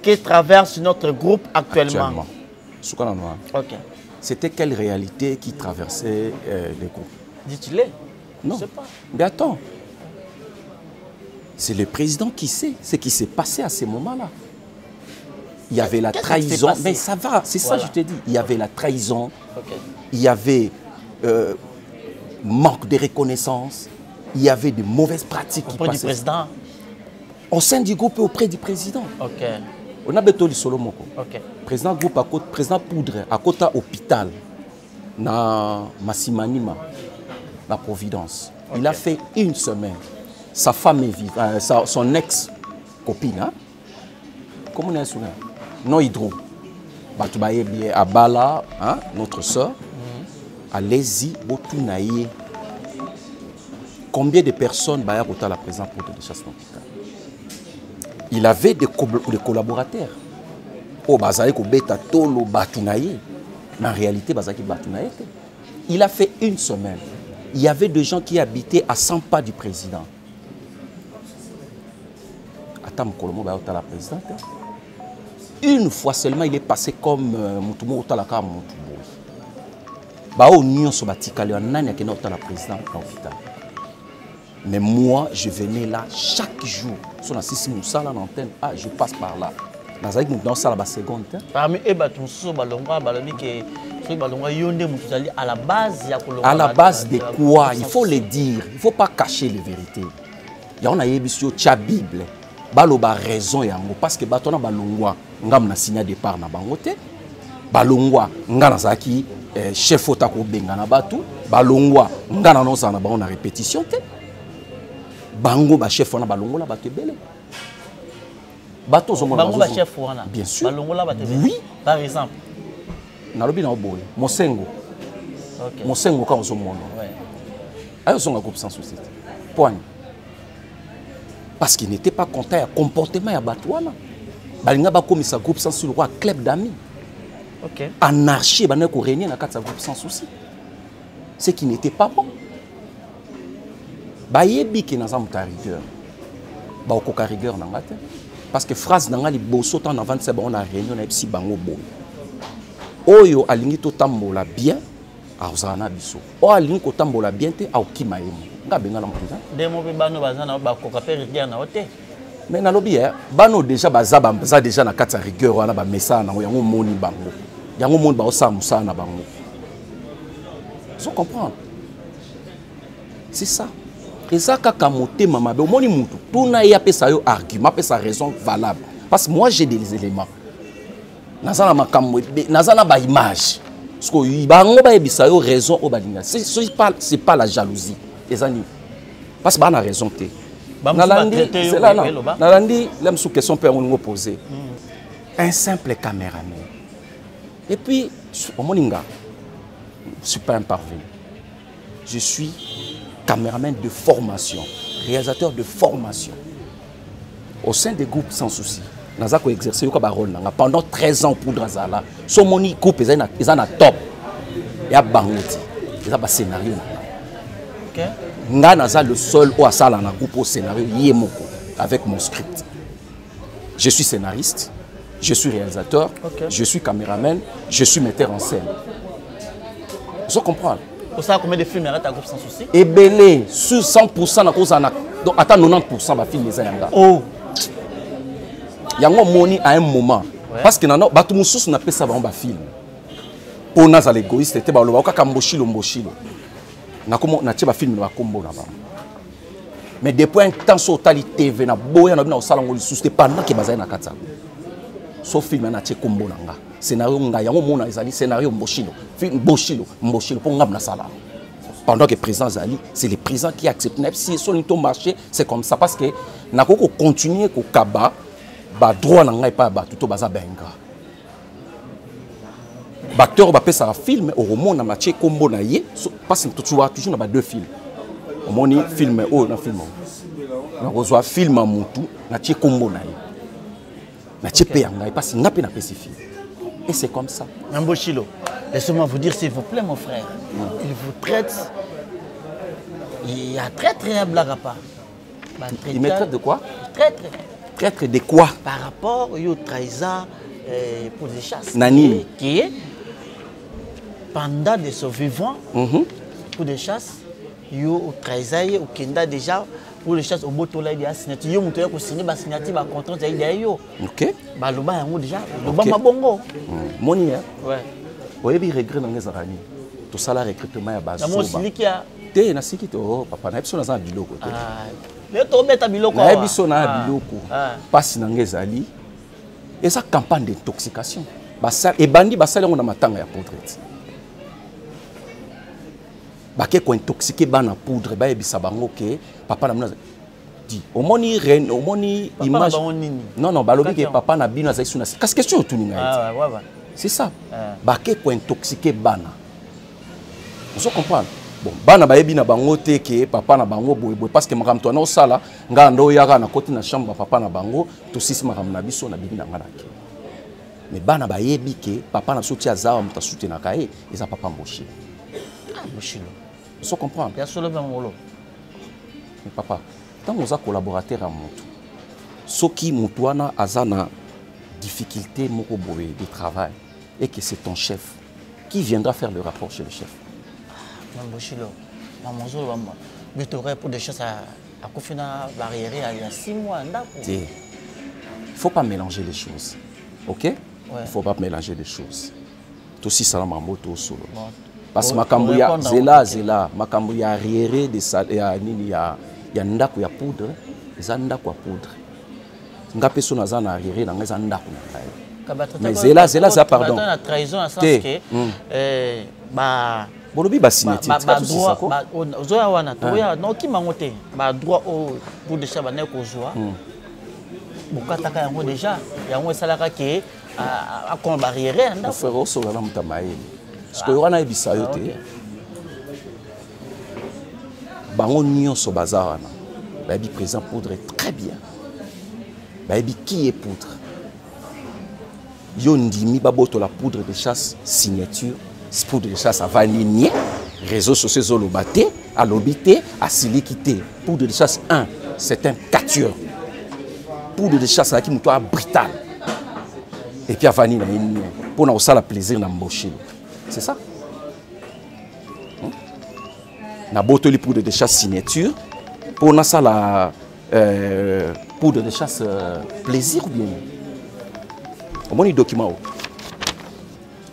que traverse notre groupe actuellement. Okay. C'était quelle réalité qui traversait le groupe? Dis-tu-les? Non. Je sais pas. Mais attends. C'est le président qui sait ce qui s'est passé à ces moments-là. Il y avait la trahison. Mais ça va, c'est ça que je te dis. Il y avait la trahison. Okay. Il y avait manque de reconnaissance. Il y avait de mauvaises pratiques auprès du président. Au sein du groupe et auprès du président. Ok. On a besoin de Solomoko. Ok. Président groupe à côté, président Poudre à côté hôpital na Massimanima, la Providence. Okay. Il a fait une semaine. Sa femme est vive, son ex-copine. Hein? Comment on est souvenir? Non hydro. Batoubaye bien Abala, hein? Notre soeur. Allez-y, Botunaye. combien de personnes baya kota la président pour de chasse tropicale. Il avait des collaborateurs. Oh bazali ko beta tolo batunaye. Mais en réalité bazaki batunaye. Il a fait une semaine. Il y avait des gens qui habitaient à 100 pas du président. Attends, Kolomo baya kota la présidente. Une fois seulement il est passé comme Mutumo Otalaka Mutubo. Bao Nyon Sobatikale Nani Akena Otala président à l'hôpital. Mais moi, je venais là chaque jour. Sur la 6 Moussa, là, l'antenne, ah, je passe par là. Dans ça, la seconde. Parmi eux, à la base, il y a à la base de quoi? Il faut le dire. Il ne faut pas cacher les vérités. Il y a une Bible. Baloba raison yango parce que batona balongwa ngam na signa départ na bangote. Balongwa ngana zaki chef otako benga na batu. Balongwa ngana nonsa na bango na répétition te. Bango ba chef wana balongola batebele. Bato zomona bango ba chef wana. Bien sûr. Balongola batebele. Oui. Par exemple. Nalobi na oboye. Mosengo. OK. Mosengo ka ozomona. Ouais. Ayo songa groupe sans souci. Point. Parce qu'il n'était pas content du comportement de Batouana. Il y a un groupe sans souci, un club d'amis. Okay. Anarchie, il y a un groupe sans souci. Ce qui n'était pas bon. Il y a un rigueur. Il y a une rigueur. Parce que phrase dans les bosso en avant c'est bon, on a réunion et puis bango bon. Oyo alingi to tambola bien, a osana biso. O alingi ko tambola bien te a okimaemo. Mais nalobi bano déjà baza déjà na kati rigueur wana ba message na yango moni bango yango moni ba osa musa na bango so comprendre c'est ça et ça kaka motema mabe omoni mutu tuna ya pesa yo argument pesa raison valable parce que moi j'ai des éléments nazana makambo nazana ba image parce que bango ba ebisa yo raison o balinga c'est pas la jalousie les amis. Parce que a raison. C'est là, Nalandi, l'aime sous question peut nous poser. Un simple caméraman. Et puis, au Moninga, je ne suis pas un parvenu. Je suis caméraman de formation, réalisateur de formation. Au sein des groupes sans souci, nous avons exercé un rôle pendant 13 ans pour Drazala. Ce groupe est en top. Il y a Bangoti. Il y a un scénario. Nga le seul au asala na groupe au scénario yemoko avec mon script. Je suis scénariste, je suis réalisateur, je suis caméraman, je suis metteur en scène. Vous comprenez? Vous savez combien de films à groupe sans souci? Et belé sur 100% na cause na donc attends 90% ba film les yanga. Oh. Yango moni à un moment parce que nano batu mususu na pesa ba film. Pour nas à l'égoïste était ba lo ka mboshilo. Na tcheba film na kombo na ba. Mais depuis un temps sur tali TV na boya na bina osala ngoli susté pendant que bazai na katsa. So film na tche kombo na nga. Scénario nga yango mona ezali scénario mboshilo. Film mboshilo pour ngam na sala. Pendant que président Zali, c'est le président qui accepte même si son to marché, c'est comme ça parce que na koko continuer ko kaba ba droit na nga pa ba tuto baza benga. L'acteur va faire un film au roman na matché combo na ye parce que tu vois toujours na deux films au moni film oh na film na reçoit film mutu na tché combo na ye na tché pe yanga parce que ngape na spécifique et c'est comme ça. Namboshilo, laissez-moi vous dire s'il vous plaît mon frère, il vous traite, il y a très blague à part. Il me traite de quoi? Traître de quoi? Par rapport au trahison pour les chasses. Nani qui est pendant de survivants pour des chasses, au trésor, au Kenda déjà pour les chasses au botola il y a signature, yo muto ya ko signer ba signature ba contrat za il yo. OK. Ba loba yango déjà, loba mabongo. Moni hein. Ouais. Oyebi regret na ngezarani. To sala recrutement ya baso. Na mo silikia. Te na sikito papa na episode na biloko te. Ah. Le to beta biloko. Na episode na biloko. Pasi na ngezali. Et ça campagne d'intoxication. Et bandi basali on a matanga ya poudre. Bake ko intoxiqué bana poudre ba ebisa bango ke papa na mona dit au moni reine au moni image non balobi ke papa na bino za isuna kasi question tout ninga. Ah ouais. C'est ça. Bake ko intoxiqué bana. On se comprend. bon bana bayebi na bango te ke papa na bango boye parce que makam to na osala nga ndo yaka na koti na chambre papa na bango to sisi makam na biso na bibi na ngana ke mais bana bayebi ke papa na soti azawa muta soutenir na kae eza papa Mboshi Mboshi so comprendre ya solo ba molo mais papa tant oza collaborateur à moto soki mutu wana azana difficulté moko boye de travail et que c'est ton chef qui viendra faire le rapport chez le chef. Mboshilo, Mamozolo, mais tu aurais pour des choses à Kofina barrière il y a 6 mois. Il ne faut pas mélanger les choses. Ok? Il ne faut pas mélanger les choses. Tout aussi, ça m'a moto solo. Parce que Makambouya, Zela, Makambouya arriéré de ça, il y a ndako ya poudre, il ndako ya poudre. Nga personne n'a arriéré dans les ndako. Mais Zela, ça pardon. La trahison à sens que bolobi basineti ozoya wana toya nokima ngo te badroit o pour déjà bana kozwa bokataka yango déjà yango esalaka ke akon barrière anda frère osola na mutamaye parce que wana ebisa yo te bango nyonso baza wana bayebi présent poudre très bien bayebi qui est poudre yo ndimi baboto la poudre de chasse signature poudre de chasse à vanille, réseaux sociaux zolobate, à l'obité, à silikité. Poudre de chasse 1, c'est un capture. Poudre de chasse qui est brutal. Et puis à vanille, pour nous ça le plaisir dans Mboshi. C'est ça. Na botoli poudre de chasse signature. Pour nous ça la poudre de chasse plaisir ou bien. Au moins les documents.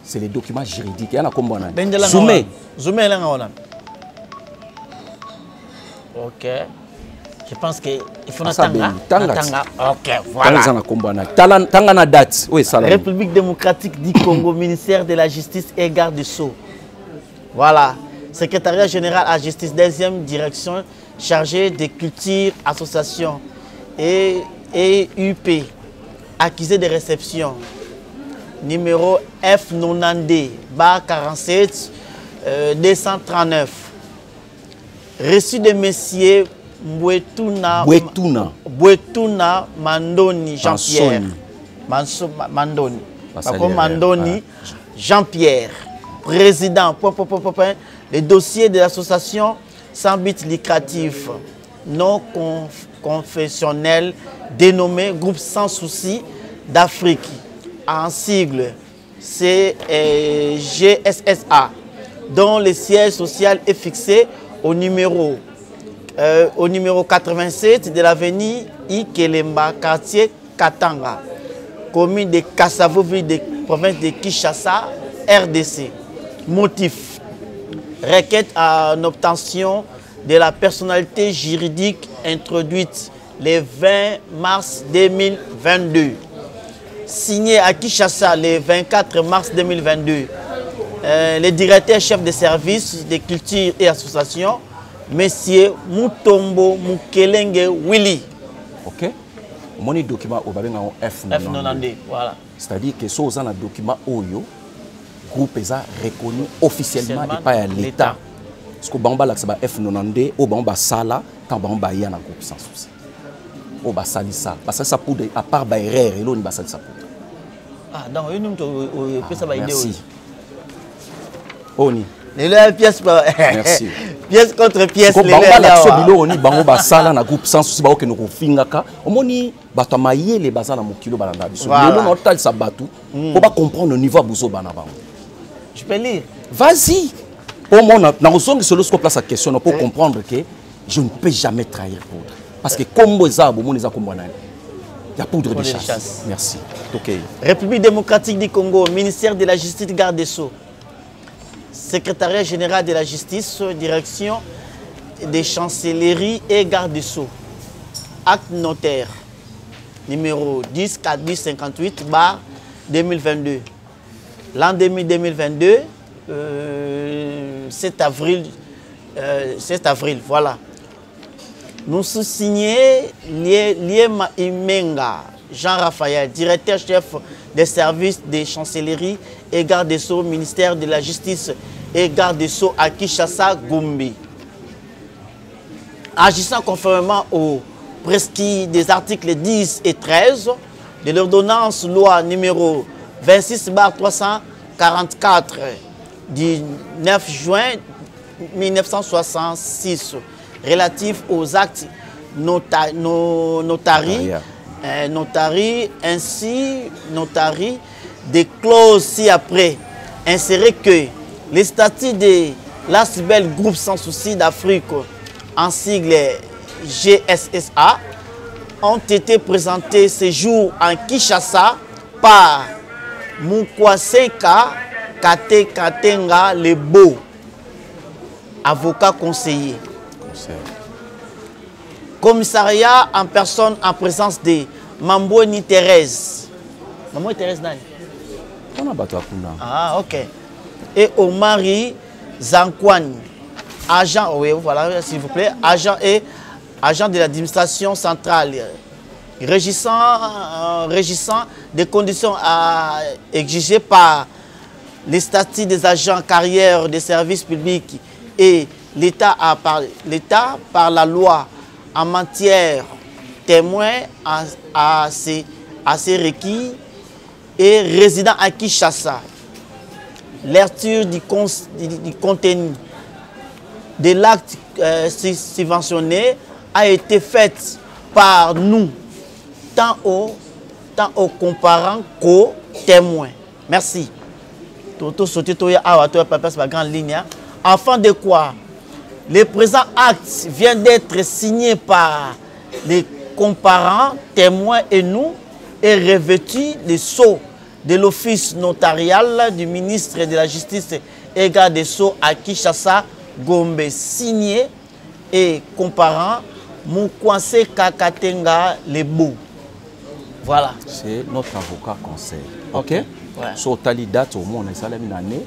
C'est les documents juridiques. Il y a un Zoomé. Zoomé, ok. Je pense qu'il faut Tanga. Ok, voilà. Tanga date. Oui, ça. République démocratique du Congo, ministère de la Justice et garde des Sceaux. Voilà. Secrétariat général à justice, 2e direction chargée des cultures, associations et UP. Accusé de réception. Numéro F92, bar 47, 239. Reçu de messieurs Mbouetouna Mandoni Jean-Pierre. Mandoni. Mandoni Jean-Pierre. Président. Le dossier de l'association sans but lucratif non confessionnel dénommé Groupe Sans Souci d'Afrique. En sigle, c'est GSSA, dont le siège social est fixé au numéro 87 de l'avenue Ikelemba, quartier Katanga, commune de Kassavo, ville de province de Kinshasa, RDC. Motif: requête en obtention de la personnalité juridique introduite le 20 mars 2022. Signé à Kinshasa le 24 mars 2022, le directeur chef de service de culture et association, M. Mutombo Mukelenge Willy. Ok. Mon document au F92, voilà. C'est-à-dire que ce sont un document Oyo, groupe est reconnu officiellement et pas à l'État. Parce que Bamba la F92, au Bamba Sala, quand Bamba y a un groupe sans souci. Au Basalissa, parce que ça poudre à part Bayer et l'on Basalissa poudre. Ah, donc il peut ça idée. Merci. Oni. Les pièces merci. Pièce contre pièce. Les Bamba bilo oni bango basala na groupe sans souci ba ke no fingaka. Omoni bato maye les bazala mokilo balanda biso. Le nom total ça batu pour pas comprendre le niveau buzo bana bango. Je peux lire. Vas-y. Pour moi na osongi solo ce place à question pour comprendre que je ne peux jamais trahir poudre. Parce que comme ça, il y a poudre de chasse. Merci. Okay. République démocratique du Congo, ministère de la Justice, garde des Sceaux. Secrétariat général de la Justice, direction des chancelleries et garde des Sceaux. Acte notaire, numéro 10 458 bar 2022. L'an 2022, 7 avril, voilà. Nous signés Liema Imenga, Jean-Raphaël, directeur chef des services des chancelleries et garde des Sceaux, ministère de la Justice et garde des Sceaux à Kinshasa, Gombe. Agissant conformément aux prescrits des articles 10 et 13 de l'ordonnance loi numéro 26/344 du 9 juin 1966 relatif aux actes notari, des clauses ci-après insérer que les statuts de l'Asbel Groupe Sans Souci d'Afrique en sigle GSSA ont été présentés ce jour en Kinshasa par Mukwasenka Kate Katenga Lebo, avocat conseiller. Commissariat en personne en présence de Mamboni Thérèse. Mamboni Thérèse Nani? Ah, ok. Et Omari Zankwani, agent, oui, voilà, s'il vous plaît, agent de l'administration centrale, régissant des conditions exigées par les statuts des agents carrière des services publics et l'État par la loi en matière témoin à ces requis et résident à Kinshasa. Lecture du contenu de l'acte subventionné a été faite par nous, tant aux comparants qu'aux témoins. Merci. Afin de quoi le présent acte vient d'être signé par les comparants, témoins et nous, et revêtu les sceaux de l'office notarial du ministre de la Justice et garde des Sceaux à Kinshasa, Gombe, signé et comparant Mukwanse Kakatenga Lebo. Voilà. C'est notre avocat conseil. Ok. Ouais. Sur tali date au moins, on est salé une année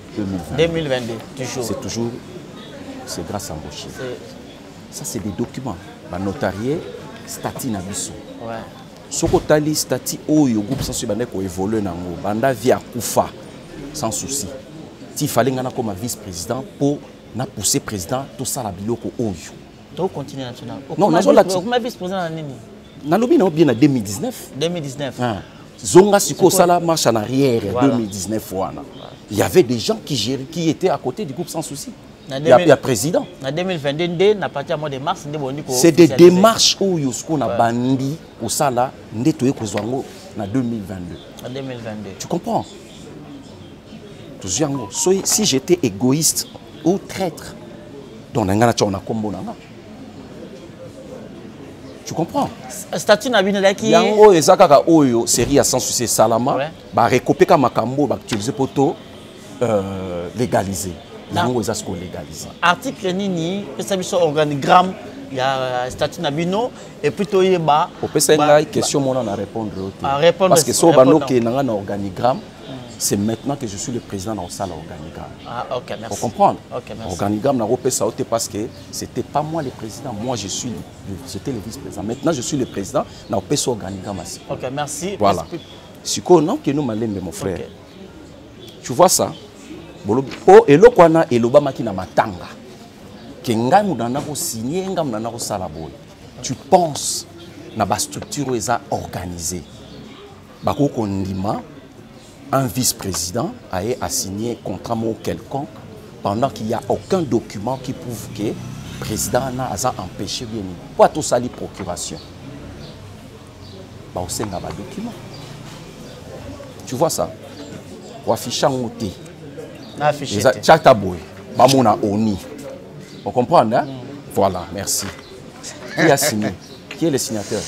2022. Toujours. C'est toujours, c'est grâce à Mboshi. Ça, c'est des documents. Bah, notarié, stati nabiso. Ouais. Soko tali stati oyo groupe sans subane ko évoluer nango banda via Koufa sans souci. Il fallait ngana comme vice-président pour na pousser président tout ça la biloko oyo. Donc continuer national. Non, nazo la vice-président na nini? Na lobi na bien en 2019. 2019. Ah. Zonga siko sala marche en arrière voilà. 2019 wana. Il y avait des gens qui étaient à côté du groupe sans souci. Il y a président. En 2022, na partir au mois de mars, c'est des démarches où on a bandi au sala ndetoye kozwango na 2022. En 2022. Tu comprends? Si j'étais égoïste ou traître, donc tu comprends? Statut na bino laki. Yango ezakaka oyo série à sans souci salama ba recopier ka makambo ba utiliser poto légaliser. Yango ezasko légaliser. Article nini pesa biso organigramme ya statut na bino et plutôt yeba. Au pesa ngai question mona na répondre parce que so bano ke nanga na organigramme. C'est maintenant que je suis le président dans le salle organigramme. Ah, ok, merci. Pour comprendre. Ok, merci. Organigramme, parce que c'était pas moi le président. Moi, j'étais le vice-président. Maintenant, je suis le président dans le organigramme. Ok, merci. Voilà. Si non, que nous m'allons, mon frère. Okay. Tu vois ça? Oh, et le Kwana et l'Obama qui n'a matanga. Que nga moudana ko signé, nga moudana ko salaboy. Tu penses na ba structure est organisée. Bako kondima. Un vice-président a signé un contrat quelconque pendant qu'il n'y a aucun document qui prouve que le président a empêché bien. Pourquoi tout ça, les procurations? C'est un document. Tu vois ça? On affiche en côté. On comprend, hein? Voilà, merci. Qui a signé? Qui est le signateur?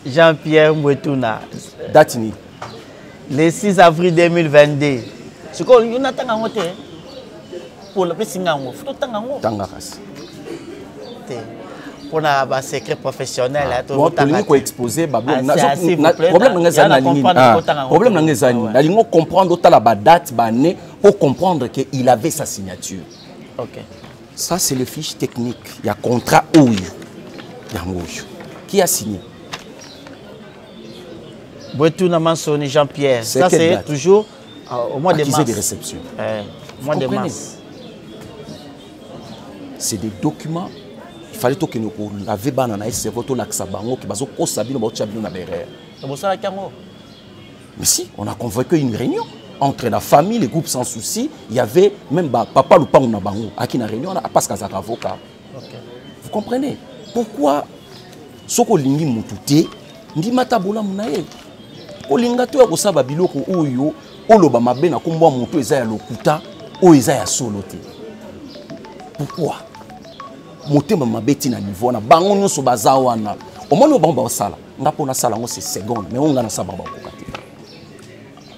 Jean-Pierre Mouetouna. Datini. Le 6 avril 2022. C'est quoi? Il y a un pour le prix pour un secret professionnel. Problème exposé, problème comprendre la date pour comprendre qu'il avait sa signature. Ok. Ça c'est le fiche technique. Il y a contrat qui a signé. Mouetouna Mansoni Jean-Pierre. Ça c'est toujours au mois de mars. De réception. Mois de mars. C'est des documents. Il fallait que nous lavions banana et c'est votre laxabango qui baso ko sabino ba chabino na derrière. Mais si, on a convoqué une réunion entre la famille, les groupes sans souci. Il y avait même papa Lupang Nabango à qui na réunion parce qu'à avocat. Vous comprenez? Pourquoi soko lingi mututé ndi matabola munaye olinga to ko saba biloko oyo oloba mabe na kombo mutu eza ya lokuta o eza ya soloté. Pourquoi motema mabeti na niveau na bango nyonso bazawana omoni obamba osala ngapo na sala ngo c'est seconde mais on ngana saba bakokati.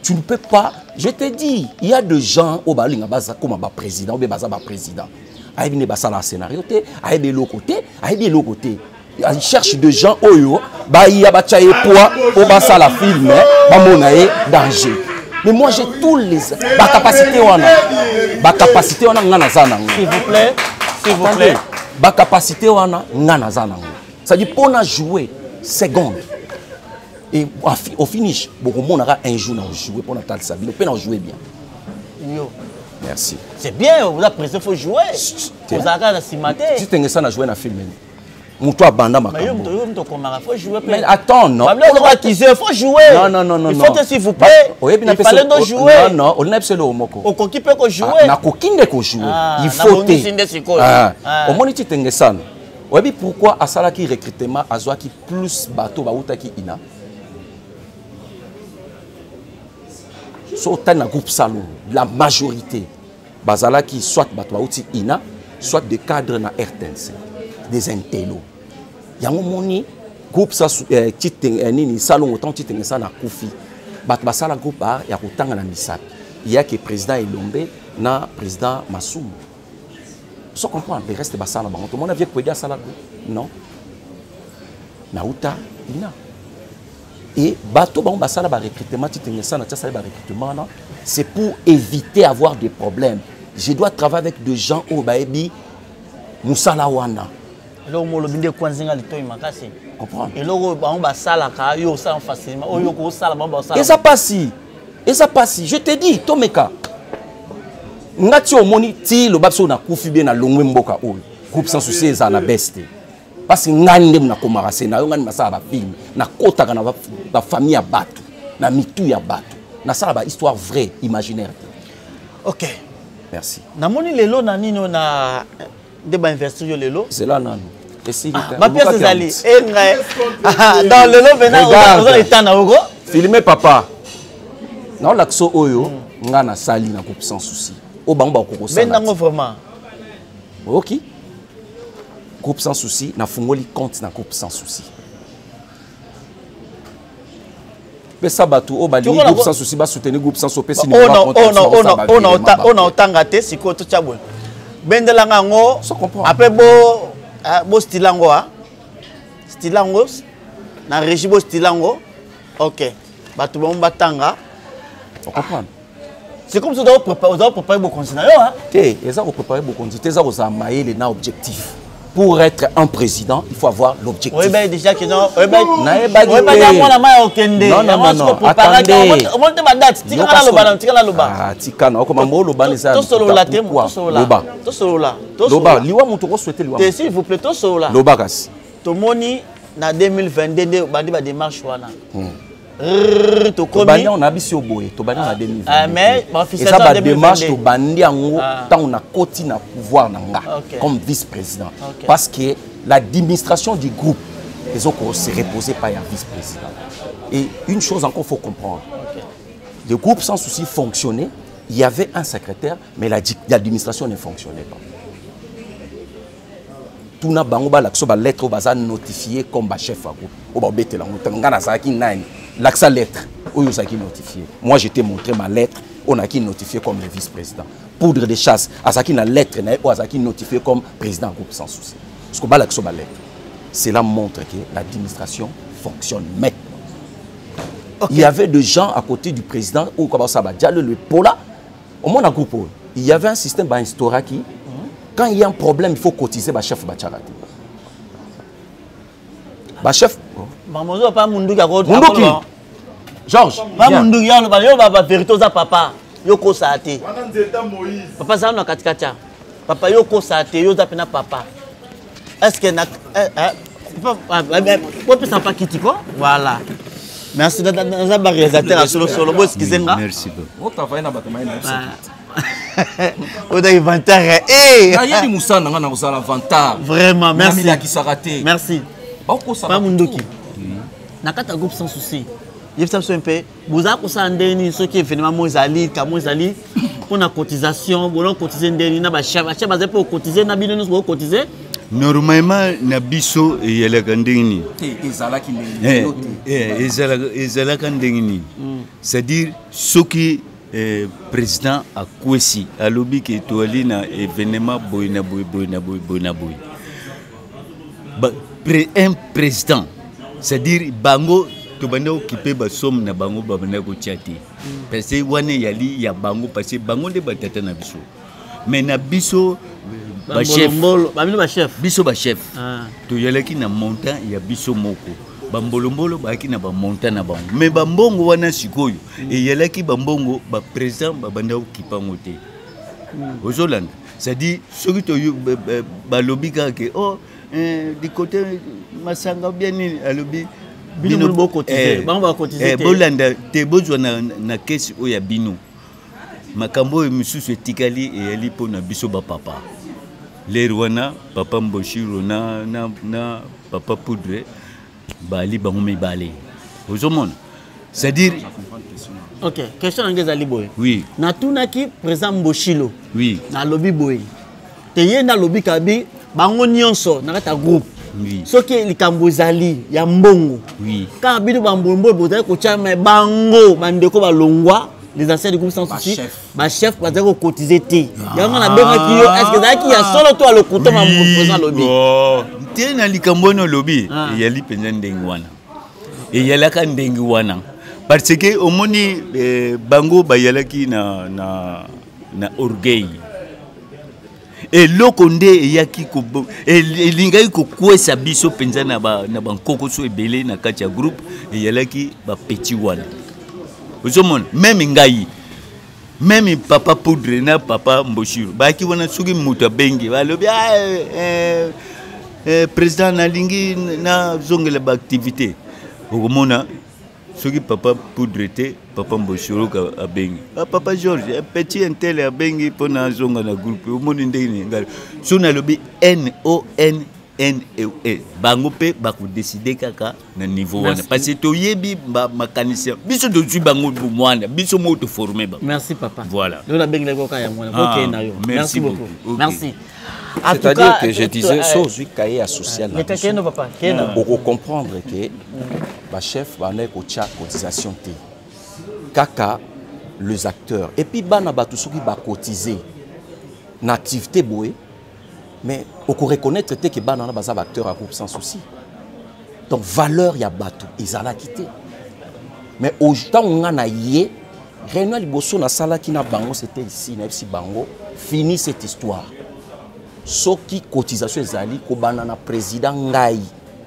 Tu ne peux pas, je te dis, il y a des gens au balinga baza comme ba président ou baza ba président. Aïe ne basala scénario té, aïe de l'autre côté, aïe de l'autre côté. Il cherche des gens oyo ba ya ba chaye poids au basala film ba monae danger. Mais moi j'ai tous les ba capacité wana ngana zana. S'il vous plaît, s'il vous plaît. Ba capacité wana ngana zana. Ça dit pour na jouer seconde. Et au finish, on aura un jour à jouer pour Natal Sabine. On peut jouer bien. Yo. Merci. C'est bien, vous avez président, il faut jouer. Vous avez simaté. Si tu as joué dans un film, Moutoua Banda mais il faut jouer. Mais attends, non. Il faut jouer. Non. Il faut, s'il vous plaît. Il fallait nous jouer. Non, on n'a pas le moko. On peut jouer. Na kokinde ko jouer. Il faut te. Au moins, tu t'es ça. Pourquoi à Salaki recrutement, à Zoaki plus bateau, Baoutaki Ina? Soit un groupe salon, la majorité, bazala qui soit batouti ina, soit des cadres na RTNC, des intellos. Il y a un moment groupe ça ni salon autant titre ça na Koufi. Basala groupe a ya kutanga na misap. Il y a que président Elombe na président Massoum. Sans comprendre le reste basala bango. Tout le monde a vu que dire ça là non. Nauta ina. Et bateau bon basala ba recrutement c'est pour éviter d'avoir des problèmes. Je dois travailler avec des gens au baebi musala wana. Lo mo lo binde kwanzinga litoyi makasi. Comprendre. Et lo ba on basala ka yo ça facilement. O yo ko sala ba basala. Et ça passe. Je te dis Tomeka. Ngati o moni ti lo babso na kufi bien na longwe mboka o. Groupe sans souci za na best. Parce que ngande na komara scénario ngande masala ba film na kota kana ba famille ya bato na mitu ya bato na sala ba histoire vraie imaginaire. OK. Merci. Na moni lelo na nino na de ba investir yo lelo. C'est là nanu. Et si ma pièce zali dans lelo venant aux états na ogo. Filmer papa. Na lakso oyo ngana sali na coupe sans souci. O bango ba kokosala. Ben nango vraiment. OK. Groupe sans souci, na fungoli compte na groupe sans souci. Mais ça batou au bali groupe sans souci ba soutenir groupe sans souci si on a tangate siko to chabon. Bendela ngango après bo stilango na régie bo stilango. OK. Batou bon batanga. On comprend. C'est comme ça on doit préparer beaucoup scénario hein. Té, ça on préparer beaucoup de ça on a maillé les objectifs. Pour être un président, il faut avoir l'objectif. Oui, ben déjà que non. Oui, ben non. Attendez. S'il vous plaît, tout solo là. Tout moni na 2022 bandi ba démarche wana. To komi on a bisi oboye to bandi na 2022. Mais et ça ba démarche to bandi ango tant on a koti na pouvoir nanga comme vice-président parce que l'administration du groupe les autres se reposer par un vice-président. Et une chose encore faut comprendre. Le groupe sans souci fonctionnait, il y avait un secrétaire mais l'administration ne fonctionnait pas. Tout na bango ba lakso ba lettre baza notifié comme ba chef à groupe. O ba betela ngana zaki nani. L'accès lettre, où vous avez notifié. Moi, je t'ai montré ma lettre, on a qui notifié comme le vice-président. Poudre de chasse, à ça qui la lettre, on a qui notifié comme président groupe sans souci. Ce qu'on va la lettre, cela montre que l'administration fonctionne maintenant. Il y avait des gens à côté du président, ou comme ça va dire le pola, au moins groupe, il y avait un système instauré qui, quand il y a un problème, il faut cotiser le chef Bacharati. Le chef. Mamozo pas mundu ka ko Georges pas mundu ya lo ba vérité za papa yoko saate papa ça na katikata papa yoko saate yo zapena papa est-ce que na papa ça pas quitter quoi voilà merci dans un réalisateur à solo boss kizenga merci beaucoup on travaille na batema on a inventaire eh ayeli musana nga na kusala inventaire vraiment merci la kisarate merci bako ça pas mundoki nakata groupe sans souci yefsa so un peu boza ko sa ndeni so ki événement mozali ka mozali pour na cotisation bolon cotiser ndeni na ba chef baze pour cotiser na bino nous cotiser normalement na biso yeleka ndeni ezalaki ndeni ezalaka ndeni c'est-à-dire soki président a kwesi alobi ke toali na événement boyna boy un président c'est-à-dire bango to banda occupé ba somme na bango ba banda ko tiati parce que wane yali ya bango parce que bango de batata na biso mais na biso ba chef biso ba chef to yalaki na montant ya biso moko bambolombolo baki na ba montant na bango mais bambongo wana sikoyo et yalaki bambongo ba président ba banda occupé ngote ozolanda c'est-à-dire ce que to ba lobby ka ke oh du côté masanga bien ni alobi bino bo cotiser bango ba cotiser bolanda te bozwa na caisse oya bino makambo misusu etikali e ali pona biso ba papa lerwana papa Mboshiro na papa Poudre bali bango mibale ozomona c'est-à-dire OK question ngezali boy oui na tunaki président Mboshilo oui na lobby boy te yenda lobby kabi bango nyonso na kata groupe oui soki likambo ezali ya mbongo oui ka bino bambombo bozali ko chama bango bandeko balongwa les anciens du groupe sans souci ba chef bazali ko cotiser te yango na benga ki yo est-ce que zaki ya solo to le couteau ma président lobby te na likambo no lobby yali penza ndengi wana et yalaka ndengi wana parce que omoni bango bayalaki na orgueil et lokonde yaki ko elingai ko kwesa biso penza na ba nkoko so ebele na kati ya groupe et yalaki ba petit wana ozomona même ngai même papa Poudre na papa Mboshiro baki wana suki muta bengi balobi président na lingi na zongela ba activité okomona soki papa Poudre te papa Mboshiro ka abengi papa Georges un petit intel abengi pona zonga na groupe omoni ndeni ngal so na lobi NONNE bango pe bako décider kaka na niveau wana parce que toyebi makanisi biso dozui bango mwana biso mo to former ba merci papa voilà le la bengi le koka ya mwana OK na yo merci beaucoup merci c'est-à-dire que je disais sozui cahier social na papa kena beaucoup comprendre que ba chef ba na ko cha cotisation te kaka les acteurs et puis bana ba tout soki ba cotiser na activité boé mais on peut reconnaître que bana na baza acteur à groupe sans souci donc valeur ya bato ezala quitté mais au temps on a yé réunion liboso na sala ki na bango c'était ici na FC bango fini cette histoire soki cotisation ezali ko bana na président ngai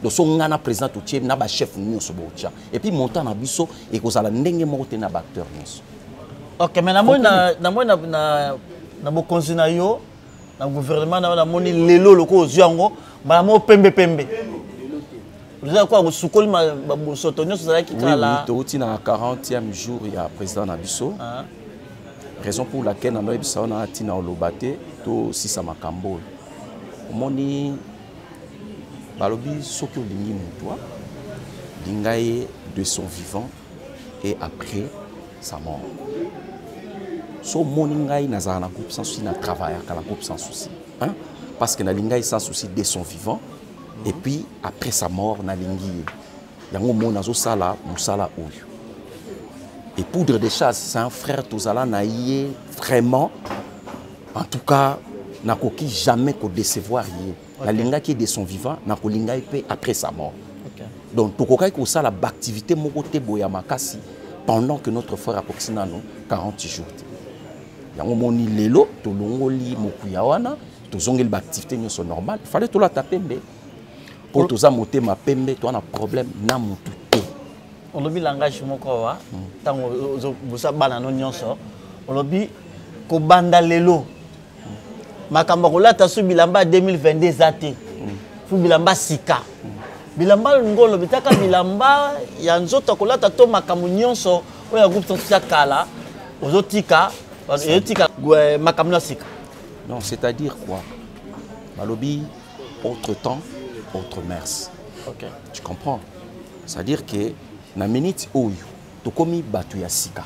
do so ngana président to tie na ba chef nyonso bocha et puis montant na biso et ko zala ndenge moko te na ba acteur nyonso OK mais na bokonzi na yo na gouvernement na moni lelo loko oziango ba mo pembe quoi sukoli ma sotonyo ça qui kala to na 40e jour ya président na biso raison pour laquelle na ebisa na tina olobate to sisa makambo moni balobi soki olingi mutwa lingaye de son vivant et après sa mort so moni ngai nazala na groupe sans souci na travailler à la groupe sans souci hein parce que na lingai sans souci de son vivant et puis après sa mort na lingi yango mona zo sala musala oyo et Poudre de Chasse c'est un frère tozala na yé vraiment en tout cas n'a koki jamais ko décevoir yé la linga qui est de son vivant na ko linga pe après sa mort donc tokokai ko sala activité moko te boya makasi pendant que notre frère a proxina non 40 jours yango moni lelo to longoli mokuya wana to zongeli ba activité nyonso normal il fallait to la taper mbe pour to za moté ma pembe to na problème na mutu te on lobi langage moko wa tango bosa bana no nyonso olobi ko banda lelo makambo kolata su bilamba 2022 zate fu bilamba sika bilamba ngolo bitaka bilamba ya nzoto kolata to makambo nyonso oya groupe social kala ozotika etika makambo na sika. Non, c'est-à-dire quoi? Malobi, autre temps, autre mers. Ok. Tu comprends? C'est-à-dire que na minute oyo to komi batu ya sika.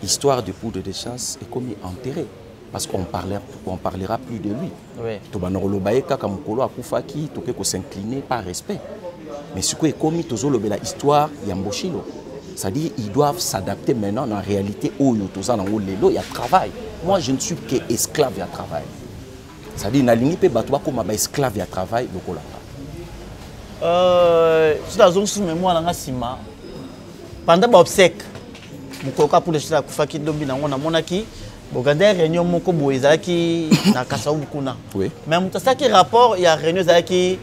Histoire de poudre de chasse est commis enterré parce qu'on parlera plus de lui. Oui. To banolo baeka comme kolo akufaki to ko s'incliner par respect. Mais ce qui est commis tozo lobela histoire ya Mboshilo. C'est-à-dire ils doivent s'adapter maintenant en réalité oyo toza nango lelo ya travail. Moi je ne suis que esclave ya travail. C'est-à-dire na lingi pe batu ba koma ba esclave ya travail lokola. Je suis sous mémoire dans Sima. Pendant l'obsèque, Mukoka pour les choses à Kufaki Dobi na monaki, Boganda réunion moko boezaki na Kasaubukuna. Oui. Mais mutasaki rapport il y a réunion zaki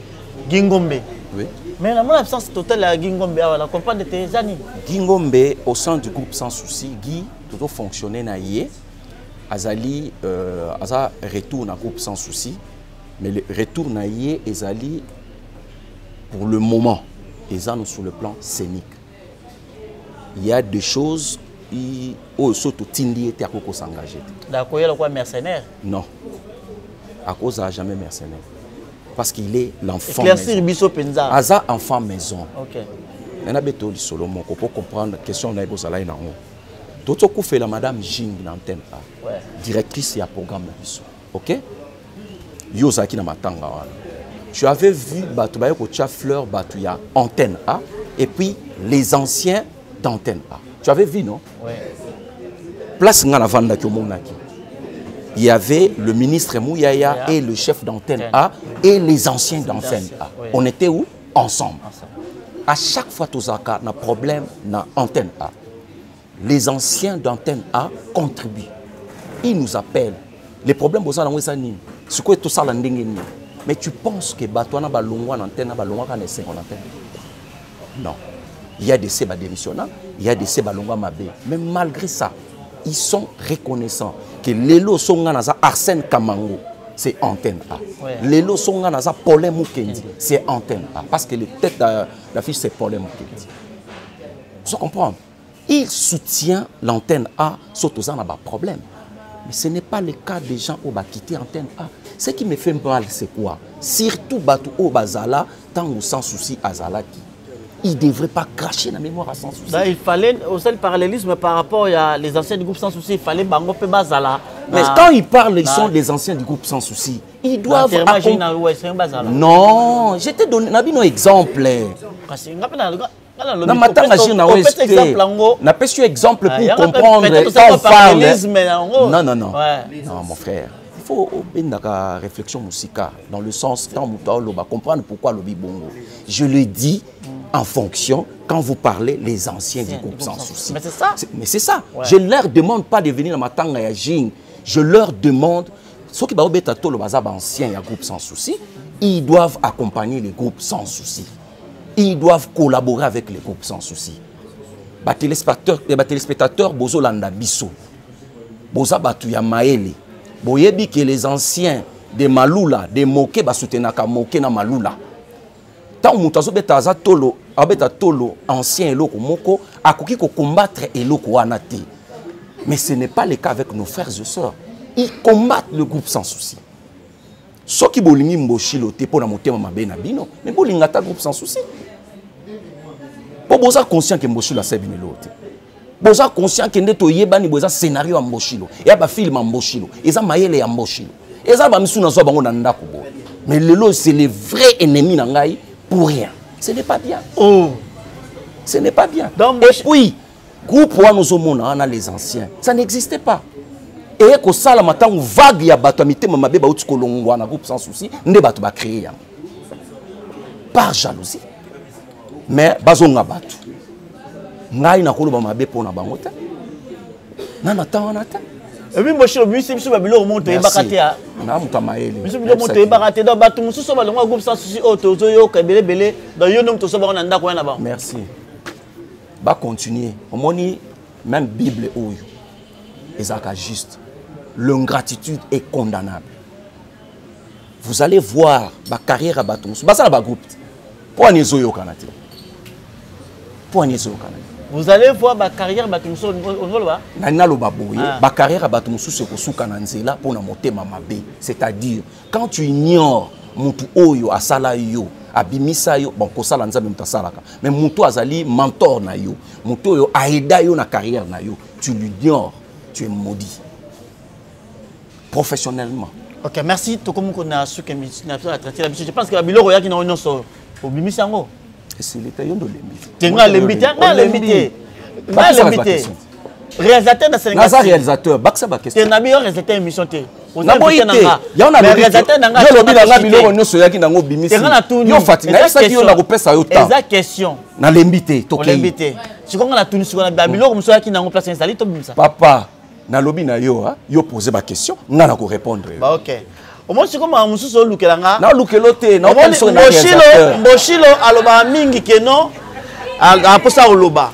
Gingombe. Oui. Mais la mon absence totale à Gingombe la comprendre de tes amis. Gingombe au sein du groupe sans souci, Guy tout fonctionner na yé. Azali aza retour na groupe sans souci, mais le retour na yé ezali pour le moment, ils ont sur le plan scénique. Il y a des choses qui sont tindi à cause s'engager. D'accord, il y a quoi mercenaire? Non, à cause n'a jamais mercenaire. Parce qu'il est l'enfant maison. Aza enfant maison. Ok. On a besoin de Solomon pour comprendre la question de la là. Tout ce que fait la madame Jing l'antenne A, directrice du programme de l'ISO. Ok? Yosaki na matanga. Tu avais vu Batoubaye Kocha Fleur Batouya antenne A et puis les anciens d'antenne A. Tu avais vu, non? Oui. Place Ngana Vanda Kyomonaki. Il y avait le ministre Mouyaya et le chef d'antenne A et les anciens d'antenne A. Oui. On était où? Ensemble. À chaque fois, Tozaka a un problème dans l'antenne A. Les anciens d'antenne A contribuent. Ils nous appellent. Les problèmes, c'est ce que tout ça, mais tu penses que Batouana Balongwa l'antenne, Balongwa quand est l'antenne? Non. Il y a des Seba démissionnants, il y a des Seba Longwa Mabé. Mais malgré ça, ils sont reconnaissants que Lelo Songanaza Arsène Kamango, c'est antenne A. Ouais. Lelo Songanaza Paulin Mukendi, c'est antenne A. Parce que le tête de la fiche, c'est Paulin Mukendi. Vous comprenez? Il soutient l'antenne A, surtout ça n'a pas de problème. Mais ce n'est pas le cas des gens qui ont quitté l'antenne A. Ce qui me fait mal, c'est quoi? Surtout Batou Bazala, tant ou sans souci Azalaki. Il ne devrait pas cracher la mémoire à sans souci. Là, il fallait aussi le parallélisme par rapport à les anciens du groupe sans souci. Il fallait Bango Bazala. Mais quand ils parlent, ils sont des anciens du groupe sans souci. Ils doivent. Non, je t'ai donné un exemple. Na matanga jina OSP. Na pas su exemple pour comprendre quand on parle. Non non non. Non mon frère. Il faut une réflexion musicale dans le sens quand on va comprendre pourquoi le bibongo. Je le dis en fonction quand vous parlez les anciens du groupe sans souci. Mais c'est ça. Mais c'est ça. Ouais. Je leur demande pas de venir dans matanga ya jing. Je leur demande ceux qui ba obeta to le bazaba ancien ya groupe sans souci, ils doivent accompagner les groupes sans souci. Ils doivent collaborer avec les groupes sans souci. Les téléspectateurs, bozo landa biso. Boza batu ya maele. Boyebi que les anciens de Malula, de Moké, basutenaka Moké na Malula. Tant mutazo beta za tolo, abeta tolo ancien eloko moko, akoki ko combattre eloko anate. Mais ce n'est pas le cas avec nos frères et sœurs. Ils combattent le groupe sans souci. Ceux qui bolingi mboshilo te pona motema mabe na bino, mais bolingata groupe sans souci. Boza conscient que mboshilo a sebi melote. Boza conscient que ndeto yebani boza scénario ya mboshilo, ya ba film ya mboshilo, eza mayele ya mboshilo. Eza ba misu na zo bango na ndako bo. Mais lelo c'est le vrai ennemi na ngai pour rien. Ce n'est pas bien. Oh, ce n'est pas bien. Donc, et puis groupe wa nous omona na les anciens, ça n'existait pas. Et que ça la matin vague ya bato mitema mabe ba uti kolongwa na groupe sans souci, nde bato ba créer ya. Par jalousie. Mais bazonga bato. Ngai na koloba mabe pona bango te. Na natana te. Et puis Mboshilo biso biso babilo monto ebakate ya. Na mutamaele. Biso bilo monto ebakate do bato mususu balongwa groupe sans souci otozo yo kabele bele do yo nom to so ba na ndako na ba. Merci. Ba continuer. Omoni même Bible oyo ezaka juste. L'ingratitude est condamnable. Vous allez voir ma carrière à Baton. Basa na groupe. Pour anezoyo kanate. Pour anezoyo kanate. Vous allez voir ma carrière à Baton. On va là. Nana lo baboye. Ma carrière à Baton c'est ko suka na nzela pour na motema mabe. C'est-à-dire quand tu ignores mutu oyo asala yo abimisa yo bon ko sala nzambe mutasalaka mais mutu azali mentor na yo mutu oyo aida yo na carrière na yo tu l'ignores, tu es maudit professionnellement. Ok, merci. Je pense que la Bilo Roya qui n'a pas au Bimisango. C'est l'état de l'embité. Tu as l'embité. Réalisateur de Sénégal. Naza réalisateur. Baksa ba question. Tu as bien réalisateur émission. Na boyite. Ya on a réalisateur nanga. Yo lobi nanga Bilo Roya so yaki nango bimisi. Yo fatina. Ça qui on a repesa yo temps. Exact question. Na l'embité. To l'embité. Si on a tout sur la Bilo Roya so yaki nango place installé to bimisa. Papa. Na lobi na yo yo poser ma question nga na ko répondre. Bah OK. Au moins c'est comme un mususu lukelanga. Na lukelote na personne na réalisateur. Mboshilo aloba mingi keno a posa oloba.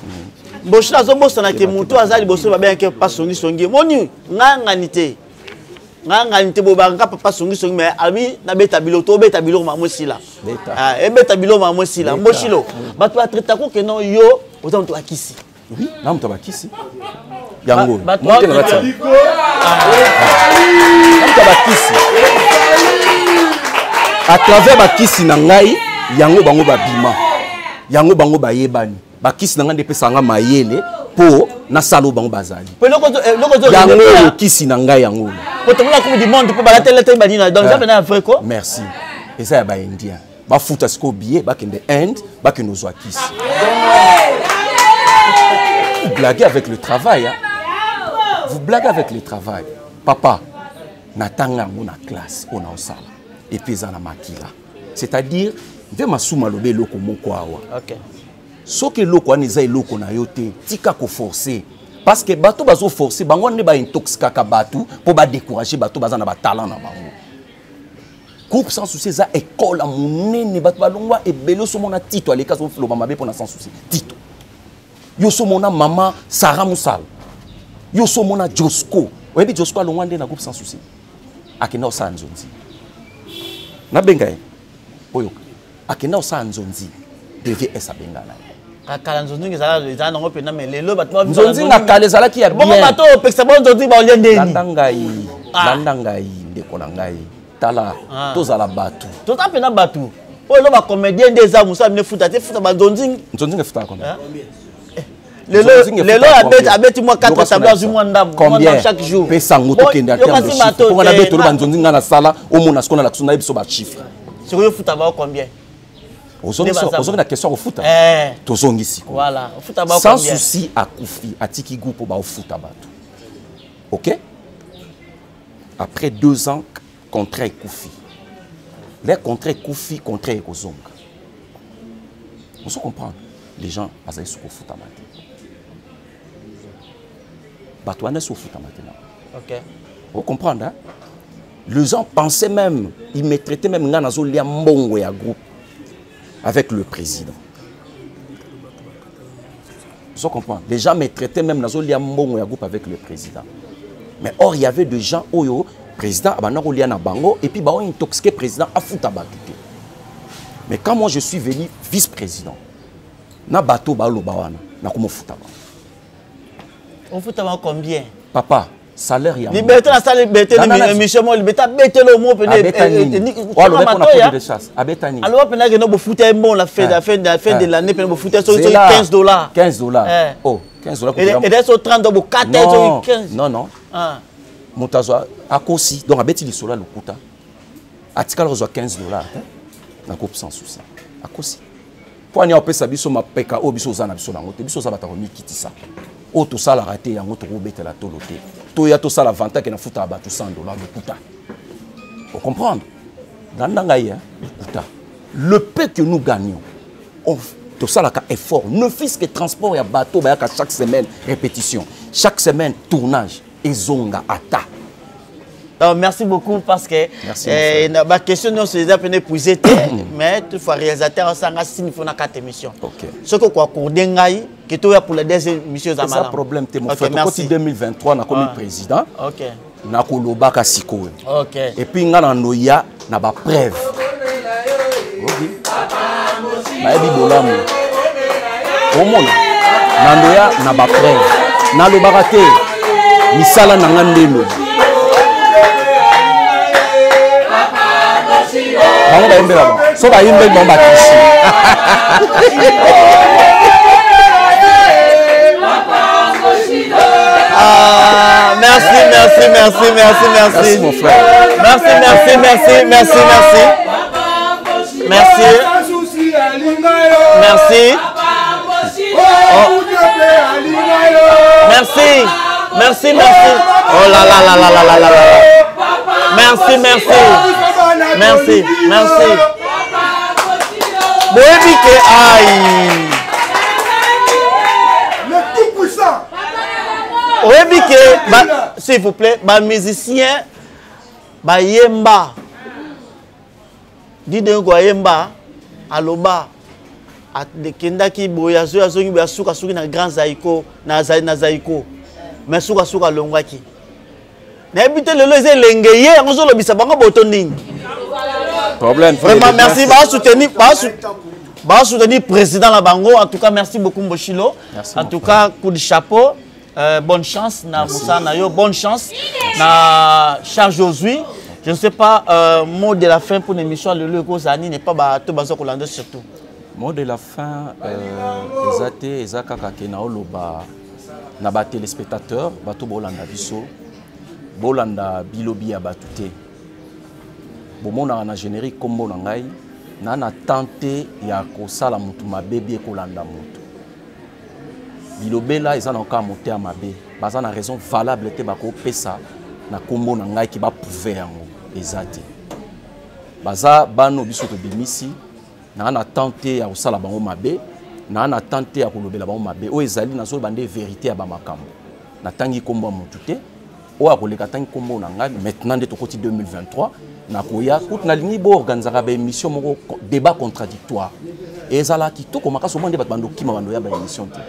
Mboshilo azobosa na ke mutu azali boso ba bien ke pas songi moni nganga nite bobanga papa songi mais abi na beta bilo to beta bilo ma mosila. Ah e beta bilo ma mosila. Mboshilo batu atreta ko keno yo oza mtu akisi. Oui, na mtu akisi. Yango. À travers bakisi na ngai yango bango babima. Yango bango bayebani. Bakisi na ngai ndepesanga mayele po na salo bango bazali. Yango kisi na ngai yango. Pour la Coupe du monde pour la télé dans un vrai quoi. Merci. Et ça ba indien. Ba futa sko billet ba kende Inde, ba keno zwa kisi. Vous blaguez avec le travail. Hein? Vous blaguez avec le travail. Papa, natanga mon classe, on a un sala. Et puis on a makila. C'est-à-dire, de ma souma lobe loko moko awa. OK. Ce que loko aniza loko na yote, tika ko forcer. Parce que bato bazo forcer, bango ne ba intoxica ka bato pour ba décourager bato baza na ba talent na bango. Groupe sans souci za école à monene bato balongwa e belo so mona tito aleka so flo mamabe pour na sans souci. Tito. Yo so mona mama Sarah Moussal. Yo so mona Josco. Oyebi Josco alongwande na groupe sans souci. Akena osa nzonzi. Na benga e. Oyo. Akena osa nzonzi. Devait esa benga na. Akala nzonzi ngeza na ngope na melelo batwa. Nzonzi ngakale zala ki ya bien. Bongo bato peksa bon nzonzi ba olende ni. Landa ngai ndeko na ngai. Tala tozala batu. Tota pena batu. Oyo lo ba comédien des amis ça me futa te futa ba nzonzi. Nzonzi ngefuta combien? Lelo abeti moi 4 tableaux du monde chaque jour. Pesa ngoto kende à terme de chiffre. Pour na beto ba nzonzi ngana sala o mona skona la kusuna biso ba chiffre. Sur yo futa ba combien? Ozongi na question au foot. Tozongisi. Voilà, futa ba combien? Sans souci à Koufi, à Tiki Group ba au foot batu. OK? Après 2 ans contrat Koufi. Les contrats Koufi, contrat Ekozonga. On se comprend. Les gens azaï sous au foot batu. Batouane sous au foot maintenant. OK. Vous comprenez, hein? Les gens pensaient même, ils me traitaient même Nganazo Liambongo à groupe avec le président. Vous comprenez? Les gens me traitaient même Nganazo Liambongo à groupe avec le président. Mais or, il y avait des gens, Oyo, président, Abanaro Liana Bango, et puis Bao intoxiqué président à Foutabaté. Mais quand moi je suis venu vice-président, na bateau Baolo Bawana, na comment Foutaba. On Foutaba combien? Papa. Salaire ya liberté na salle liberté ni mission mo liberté bête le mot pene abetani alors pene que no bo fouter bon la fin de l'année pene bo fouter sur $15 $15 oh $15 et des sur 30 bo 4 15 non ah montazo akosi donc abeti li sola lokuta atikala zo $15 na coupe sans souci akosi pour anya opesa biso mapeka obiso zana biso nango te biso za batako mikitisa o to sala raté yango to robeta la tolote to ya to sala vanta ke na futa ba $100 de kuta. Vous comprenez? Dans ndangaye kuta. Le peu que nous gagnons, on to sala ka effort, ne fût-ce que transport ya bateau ba ya chaque semaine répétition, chaque semaine tournage et zonga ata. Alors, merci beaucoup parce que ma question non c'est déjà peine épuisée mais toutefois réalisateur ça nga signe pour na 4 émissions. OK. Ce que quoi courdengai que tu as pour les deuxième mission c'est ça problème te mon frère côté 2023 na comme président OK na kolobaka sikoyo OK et puis nga na noya na ba preuve OK ba bi bolamu omona na noya na ba preuve na lobaka te misala na nga ndelo bango bayembela ba so bayembeli bango bakisi merci mon frère merci oh là là merci baby que aïe le tout puissant. Oui, s'il vous plaît, les musiciens, les yemba, dis-donc quoi yemba, aloba, les kendaki boyazo azongi basuka suki na grand zaiko na zaiko, mais suka longwaki. N'habite le loze lengeye, on se le bisa bango botoning. Problème. Vraiment merci, soutenir président la bango. En tout cas, merci beaucoup Mboshilo. En tout cas, coup de chapeau. Bonne chance na Moussa Nayo, bonne chance na Charles Josué. Je ne sais pas, mot de la fin pour l'émission, le logo Zani n'est pas bateau bazo Kolanda surtout. Mot de la fin, ezate ezakaka kena oloba na ba téléspectateurs, bato bolanda biso, bolanda bilobi ya batute. Bomona na générique kombo na ngai, na tenté ya kosala mutu mabebi kolanda mutu. Bilobela eza na ka monter à mabe baza na raison valable te bako pesa na kombo na ngai ki ba prouver yango ezati baza bano biso to bimisi na tenté ya kosala bango mabe na tenté ya kolobela bango mabe o ezali na zo bande vérité ya ba makambo na tangi kombo mutu te o akoleka tangi kombo na ngai maintenant de to koti 2023 na koya tout na lingi bo organizera ba émission moko débat contradictoire ezala ki to komaka so bande bando kima bando ya ba émission te.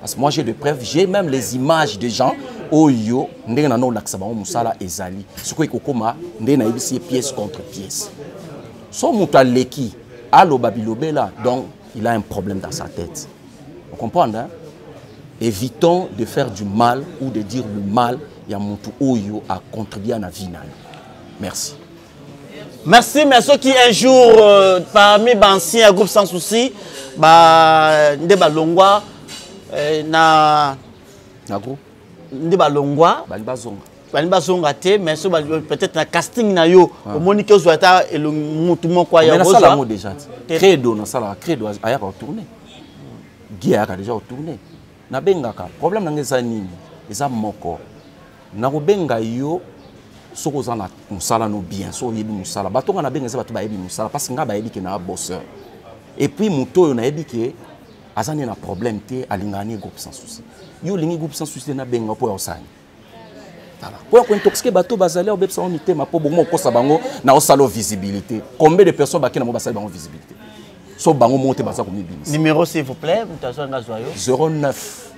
Parce que moi j'ai des preuves, j'ai même les images des gens oyo ndenge na no laksa bango musala ezali. Siko ikokoma ndenge na ibisi pièce contre pièce. So muta leki alo babilobela donc il a un problème dans sa tête. Vous comprenez hein? Évitons de faire du mal ou de dire le mal ya mutu oyo a contribué à la vie na. Merci. Merci, mais ceux qui un jour parmi les anciens groupes sans souci, ndeba longwa na groupe ndeba longwa bali zonga te mais peut-être na casting na yo au monique ozwata et le mutu moko ya bozo mais ça là déjà credo na sala credo aya ka tourner guia ka déjà tourner na bengaka problème na ngeza nini eza moko na ko benga yo soko za na musala no bien so yebi musala batonga na benga za batu ba yebi musala parce que nga ba yebi ke na bosseur et puis muto yo na yebi ke azani na problème te alingani groupe sans souci yo lingi groupe sans souci na benga po ya osani voilà pour ko intoxiquer bato bazali obepsa on mitema po bongo kosa bango na osalo visibilité combien de personnes bakina mo basali bango visibilité so bango monte baza ko mibinisa numéro s'il vous plaît mutation nga zoyo 09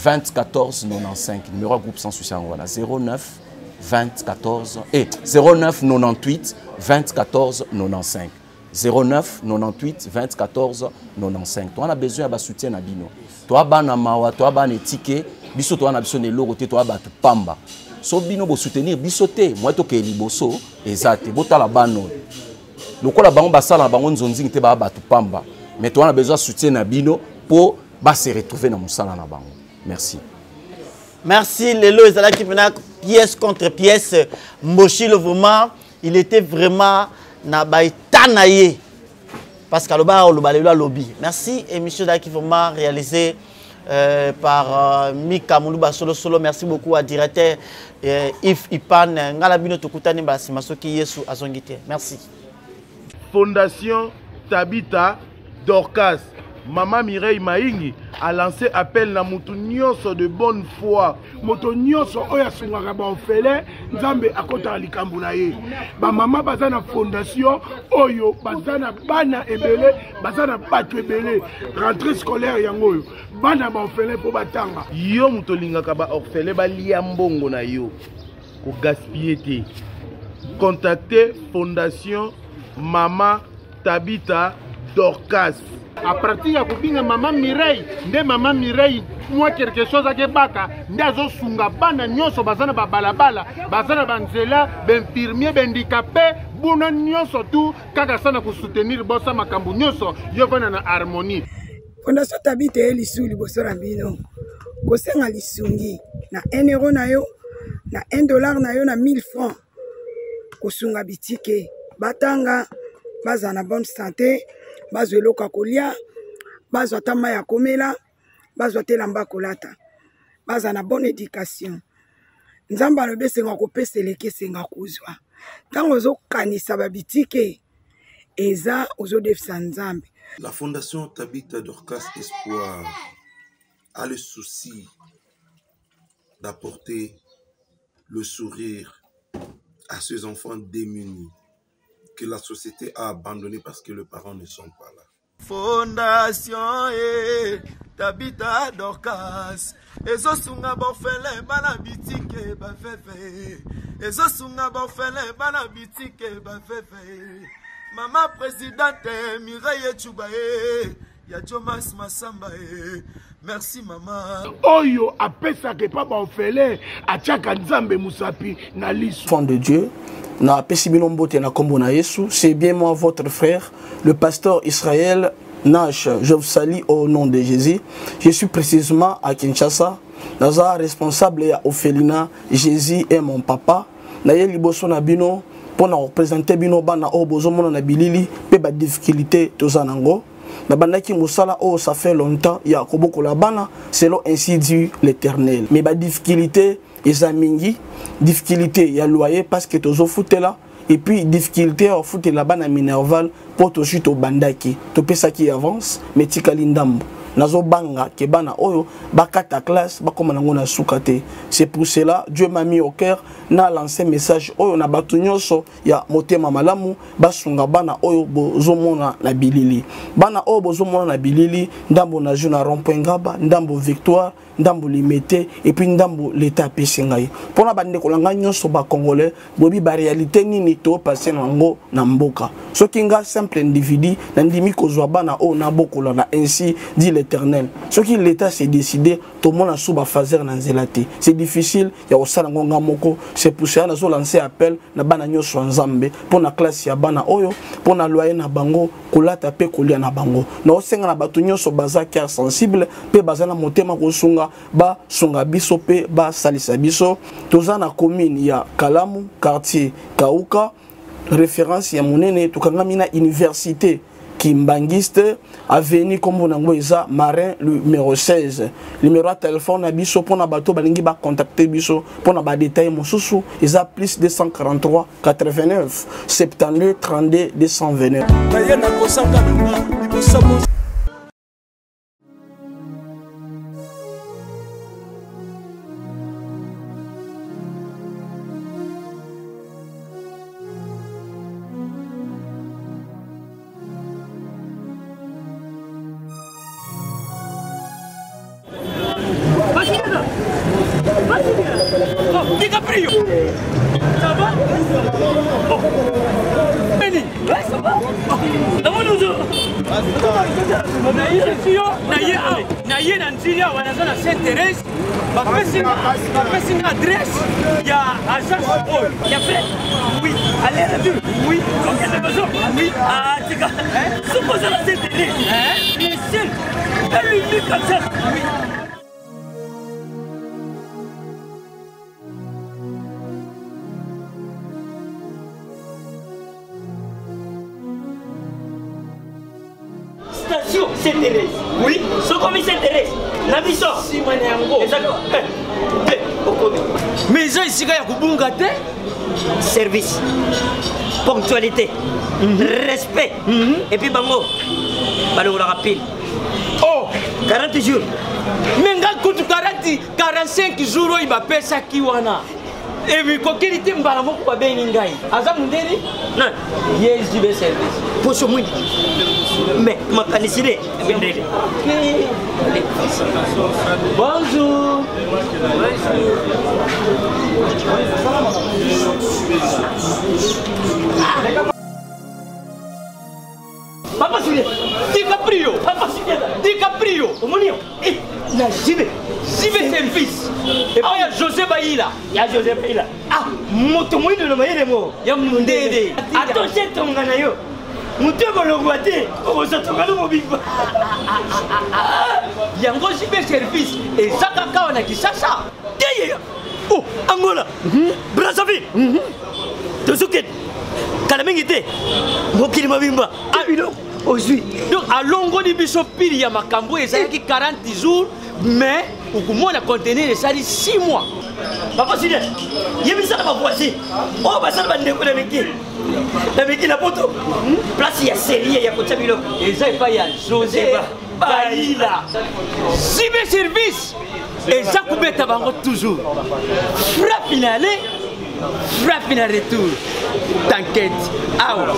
20 14 95 numéro groupe sans souci ngwana 09 20 14 et 09 98 20 14 95 09 98 20 14 95. Toi on a besoin de soutien na bino. Toi bana mawa, toi bana étiqué, biso toi on a besoin de logo te toi ba tu pamba. So bino bo soutenir biso te, moi to ke liboso ezate, bota la bano. Lokola bango basala bango nzonzi te ba tu pamba. Mais toi on a besoin de soutien na bino pour ba se retrouver na musala na bango. Merci. Merci Lelo ezala qui venait pièce contre pièce. Mboshi le vraiment, il était vraiment na baitanaye parce qu'à le lobby. Merci émission qui vraiment réalisée par Mika Moulouba Solo. Merci beaucoup à directeur Yves Ipan Ngalabino Tukutani Basimasoki Yesu Azongite. Merci. Fondation Tabita Dorcas Maman Mireille Maïngi a lancé appel na mutu nyonso de bonne foi. Moto nyonso oya sungaka ba ofele nzambe akota likambu na ye. Ba mama bazana fondation oyo bazana bana ebele bazana batu ebele rentrée scolaire yango oyo bana ba ofele po batanga. Yo muto lingaka ba ofele ba lia mbongo na yo ko gaspiller te. Contactez Fondation Mama Tabita Dorcas. À partir ya kubinga Mama Mireille, nde Mama Mireille moi quelque chose ake baka ndazo sunga bana nyonso bazana ba balabala, bazana banzela, benfirmier, bendicapé, buna nyonso tu kaka sana ku soutenir bossa makambu nyonso yo kona na harmonie. Fondation Tabita elisu liboso na bino. Kosenga lisungi na 1 euro na yo, na 1 dollar na yo na 1000 francs. Kosunga bitike batanga baza na bonne santé, bazwa eloka kolia, bazwa tama ya komela, bazwa telamba kolata, baza na bonne éducation. Nzamba alobi senga kopesa eleke senga kuzwa. Tango ozokanisa babitike eza ozodefisa nzambe. La Fondation Tabita Dorcas Espoir a le souci d'apporter le sourire à ces enfants démunis que la société a abandonnés parce que les parents ne sont pas là. Fondation Tabita Dorcas ezosunga bofele bana bitike bafefe ezosunga bofele bana bitike bafefe Mama présidente Mireille Chubae ya Jomas Masamba merci maman. Oyo apesa ke pa ba ofele achaka nzambe musapi na lisu. Enfant de Dieu, na pesibino mbote na kombo na Yesu, c'est bien moi votre frère, le pasteur Israël Nash. Je vous salue au nom de Jésus. Je suis précisément à Kinshasa. Naza responsable à Ophelina. Jésus est mon papa. Naye liboso na bino pour na représenter bino bana o bozomona na bilili pe ba difficulté tozanango. Na bandaki musala oh ça fait longtemps ya koboko la bana selon ainsi dit l'Éternel. Mais ba difficulté ezamingi, difficulté ya loyer parce que tozo foutela et puis difficulté à foutre la bana minerval pour to chute au bandaki. To pesa qui avance mais tikali ndambo. Nazo banga ke bana oyo bakata classe bakoma nango na sukate. C'est pour cela Dieu m'a mis au cœur na lancé message oyo na batu nyonso ya motema malamu basunga bana oyo bozomona na bilili. Bana oyo bozomona na bilili ndambo na juna rond-point Ngaba, ndambo Victoire, ndambo Limete et puis ndambo l'état pesengai. Pona bande kolanga nyonso ba congolais bobi ba réalité nini to passer nango na mboka. Soki nga simple individu na ndimi kozwa bana oyo na bokola na ainsi dit l'Éternel. Ce qui l'État s'est décidé, tout le monde a sous fazer na zelati. C'est difficile, il y a aussi ngonga moko. C'est pour ça que nous lancé appel na bana nyoso nzambe pour na classe ya bana oyo, pour na loyer na bango, kolata pe kolia na bango. Na osenga na batu nyoso baza cœur sensible, pe baza na motema kosunga ba sunga biso pe ba salisa biso. Toza na commune ya Kalamu, quartier Kauka, référence ya monene tukangami na université Kimbangiste, avenue Kombonangoeza, Marin, numéro 16. Numéro de téléphone à Bisso, pour na bateau, balingi ba contacter Bisso, pour na ba détail mosusu, ils a plus 243 89 72 32 229. DiCaprio, ça va? Oh. Benny, ouais, ça va? D'abord nous naye na Nigeria wanaza na Saint-Thérèse bapesi nga adresse ya agence oil ya fait oui allez la ville oui donc elle a besoin oui ah tika suppose la Saint-Thérèse bien sûr elle lui comme ça oui. Station Saint-Thérèse. Oui. Ce commis Saint-Thérèse. La mission. Si moi n'ai exactement. Mais ça ici il y a kubunga te. Service. Ponctualité. Respect. Et puis bango. Balo rapide. Oh, 40 jours. Mais nga kutu 45 jours il va pesa kiwana. Et puis kokeli te mbala moko ba bengi ngai. Aza mundeni? Non. Yes, jibe service. Poso mwindi. Mais makanisile bendele. Bonjour. Papa Julien, DiCaprio, Papa Julien, DiCaprio, Omonio, la JB service. Et puis il y a José Baïla. Il y a José Baïla. Ah, moto de le maïle mo. Il y a Mundede. Attention ton ganayo. Moto ko lo guate, o so to galo mo biba. Il y a un JB service et Zaka Kawana qui sasa. Oh, Angola. Brazzaville. Tozuket. Kalamengite. Mokili mabimba. Ah, aujourd'hui. Donc à longo di biso pili ya makambo ezalaki 40 jours mais okomona contenir esali 6 mois. Papa Sile, yebisa na voici. Oh basala bandeko na meki. Na meki na poto. Place ya série ya kotsa biloko. Eza pa ya José Baïla. Sibe service. Eza kubeta bango toujours. Frappe finale. Frappe finale retour. T'inquiète. Ah ouais.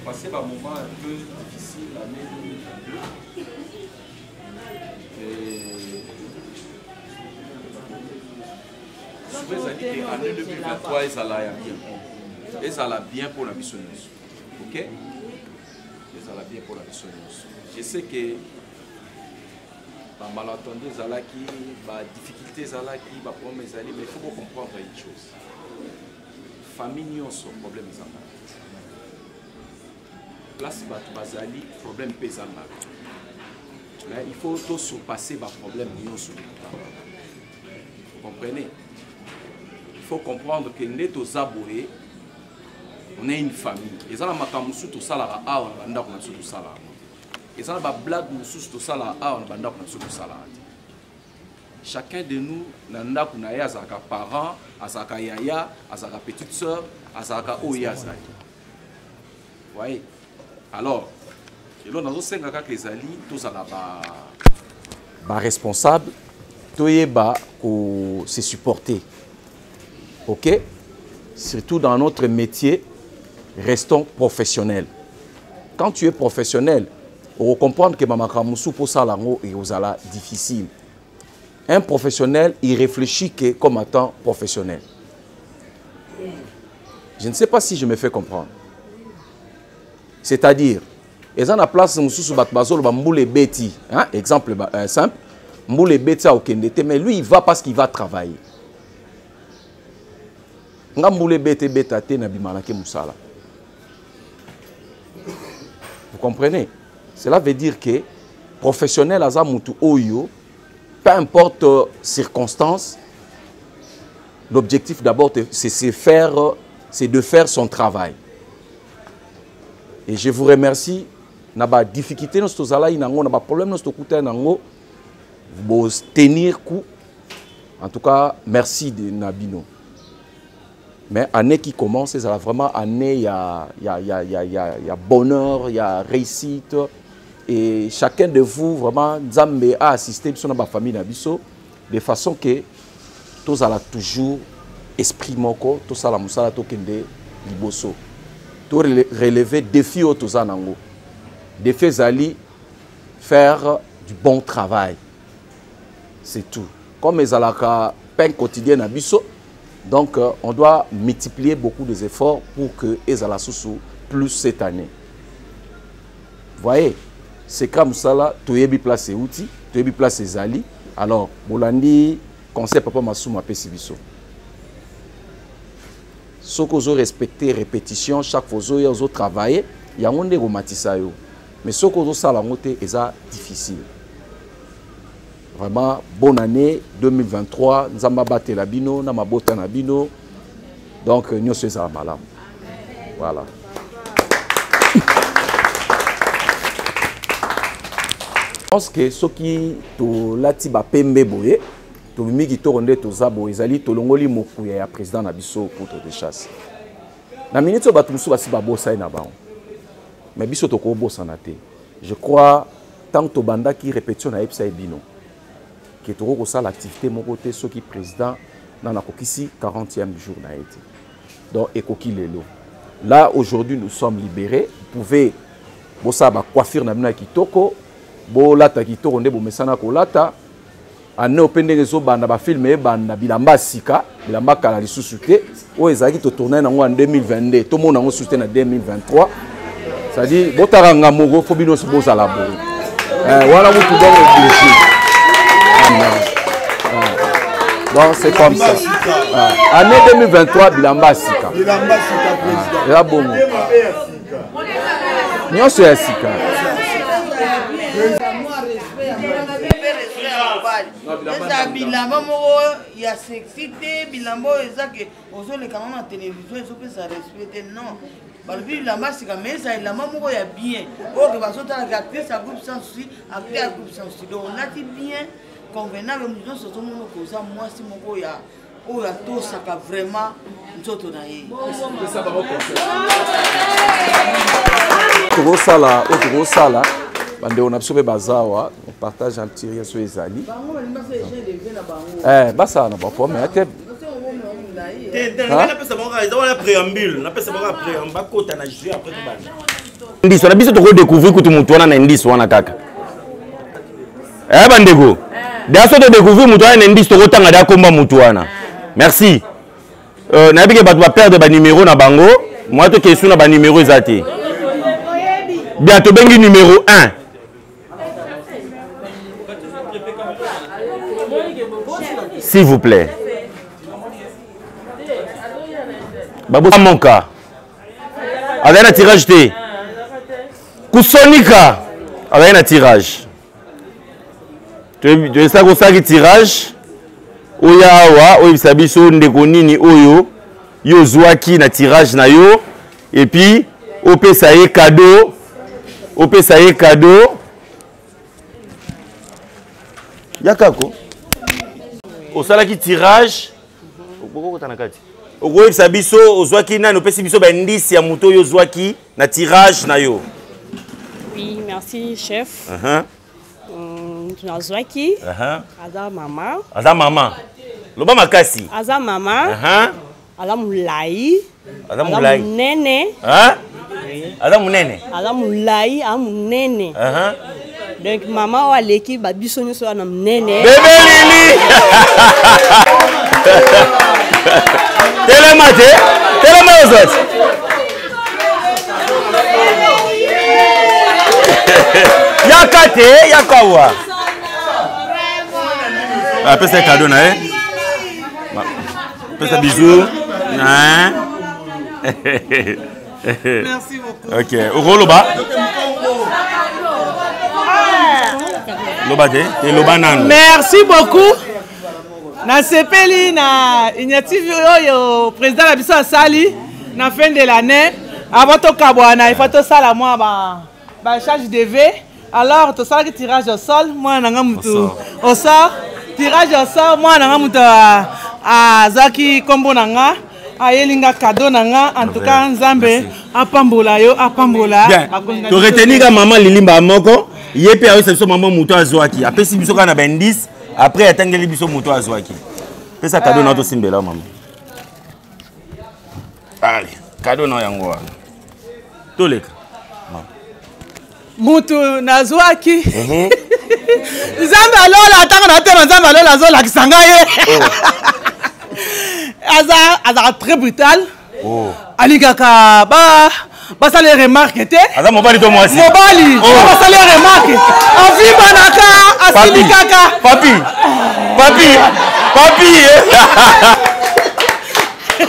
Passer un moment un peu difficile l'année 2022 et souvent ça dit que l'année 2023 ça l'a bien pour la mission, ok, ça l'a bien pour la mission. Je sais que par malentendu zalaki, par difficulté zalaki, par problème zali, mais il faut comprendre une chose. Famille ont son problème zalaki. Place bazali problème pesant là. Il faut tout surpasser les problèmes. Vous comprenez? Il faut comprendre que nous sommes aboués, on est une famille. Et ça, on tout ça là, on a tout ça là. Et ça, on blague tout ça là, on a tout ça là. Chacun de nous, on a des parents, des yaya, des petites soeurs, des oya. Vous voyez? Alors, nous avons 5 ans que les alliés, tous les responsables, tous se supporter. Ok? Surtout dans notre métier, restons professionnels. Quand tu es professionnel, on va comprendre que Mama Kamoussou pour ça est difficile. Un professionnel, il réfléchit comme étant professionnel. Je ne sais pas si je me fais comprendre. C'est-à-dire, ils ont la place où Mboule Beti, exemple simple, Mboule Beti a aucun détail, mais lui il va parce qu'il va travailler. Mboule Beti Betate na bimalake musala. Vous comprenez? Cela veut dire que professionnel azamutu oyo, peu importe circonstances, l'objectif d'abord c'est de faire son travail. Et je vous remercie. N'a pas difficulté dans ce zala, n'a pas problème dans ce côté, vous tenir coup. En tout cas, merci de Nabino. Mais année qui commence, c'est vraiment année, il y a bonheur, il y a réussite. Et chacun de vous, vraiment, Nzambe a assisté sur notre famille Nabiso, de façon que tous allons toujours esprit moko, tous allons musala tokende liboso. Tout relever défi au Tozanango. Défi Zali, faire du bon travail. C'est tout. Comme les alaka pain quotidien à Bisso, donc on doit multiplier beaucoup des efforts pour que les alassous plus cette année. Vous voyez, c'est comme ça là, tu es place et outils, tu es place et Zali. Alors, Bolandi, conseil papa Massouma Pessibiso. Ce que vous respectez répétition, chaque fois que vous travaillez, il y a un monde romantisé. Mais ce que vous savez, c'est difficile. Vraiment, bonne année 2023. Nous avons battu la bino, nous avons battu la bino. Donc, nous sommes malades. Voilà. Je pense que ce qui est là, c'est que to miki to ronde to zabo ezali to longoli mokuya ya président na biso pour de chasse na minute bato musu basi babosa na bango mais biso tokobo sanate. Je crois tant que banda qui répétition na epsa ebino que toko ça l'activité mon côté ce qui président dans la kokisi 40e jour na été. Donc ekoki lelo. Là aujourd'hui nous sommes libérés. Vous pouvez bossa ba coiffure na bino kitoko, bo lata kitoko nde bo mesana ko lata. Ane opende rezo banda ba filmer banda bilamba sika, bilamba kala lisusu te. O ezaki to tourner nango en 2022, to mona ngo soutien na 2023. Ça dit botaranga mogo fo bino so boza la bo. Voilà vous tout bon obligé. Bon, c'est comme ça. Année 2023 bilamba sika. Bilamba sika président. Là bon. Nyo c'est sika. eza bilamba moko ya sexy te bilamba oyo eza ke ozolekanga na télévision ezopesa respect te non balobi bilamba sika mais eza elamba moko ya bien oyo ke bazotalaka actrice ya groupe sans souci acteur ya groupe sans souci donc olati bien convenable moto nyonso ozomona koza mwasi moko oyo atosaka vraiment nzoto na ye tokosala bandeko na biso mpe bazawa partage en tirie so ezali basala na bapo me ate indice na biso tokodécouvrir kutu motu wana na indice wana kaka bandeko daso todécouvrir motu wana na indice tokotanga da komba motu wana merci nayebi ke bato baperdre banuméro na bango moi to question na banuméro eza te bien tobengi numéro 1 s'il vous plaît. Babo Monka. Avec un tirage T. Kusonika. Avec un tirage. Tu es ça comme ça qui tirage. Oya awa, oya bisabiso ndekonini oyo. Yo zwaki na tirage na yo. Et puis, ope ça y cadeau. Ope ça y cadeau. Yakako. Au salaki tirage au sabiso au zwaki na no pesi biso ba indice ya moto yo zwaki na tirage na yo. Oui, merci chef. Na zwaki. Aza mama. Loba makasi. Aza mama. Ala mulai. Aza mulai. Munene. Aza munene. Ala mulai, a munene. Donc maman ou l'équipe ba biso nyoso na munene. Bébé Lili. Télémate aux autres. Yakate, yakawa. Après c'est cadeau na après ça bisous. Merci beaucoup. OK, Roloba. Merci beaucoup. Na sepeli na initiative yo président la biso asali na fin de l'année avant to kabwana il faut to sala moi ba charge de V alors to sala tirage au sol moi na ngamutu au sort tirage au sol moi na ngamutu azaki kombo nanga ayelinga cadeau nanga en tout cas nzambe apambola yo apambola to retenir ka maman lilimba moko yepe ayo biso maman muto azwaki apesi biso kana ba indice après atangeli biso muto azwaki pesa cadeau na to simbela maman allez cadeau na yango wana toleka mutu nazwaki nzambe alola atanga na te nzambe alola azola kisanga ye aza très brutal alikaka basa les remarques te aza mobali to mwasi mobali basa les remarques avibanaka asilikaka papi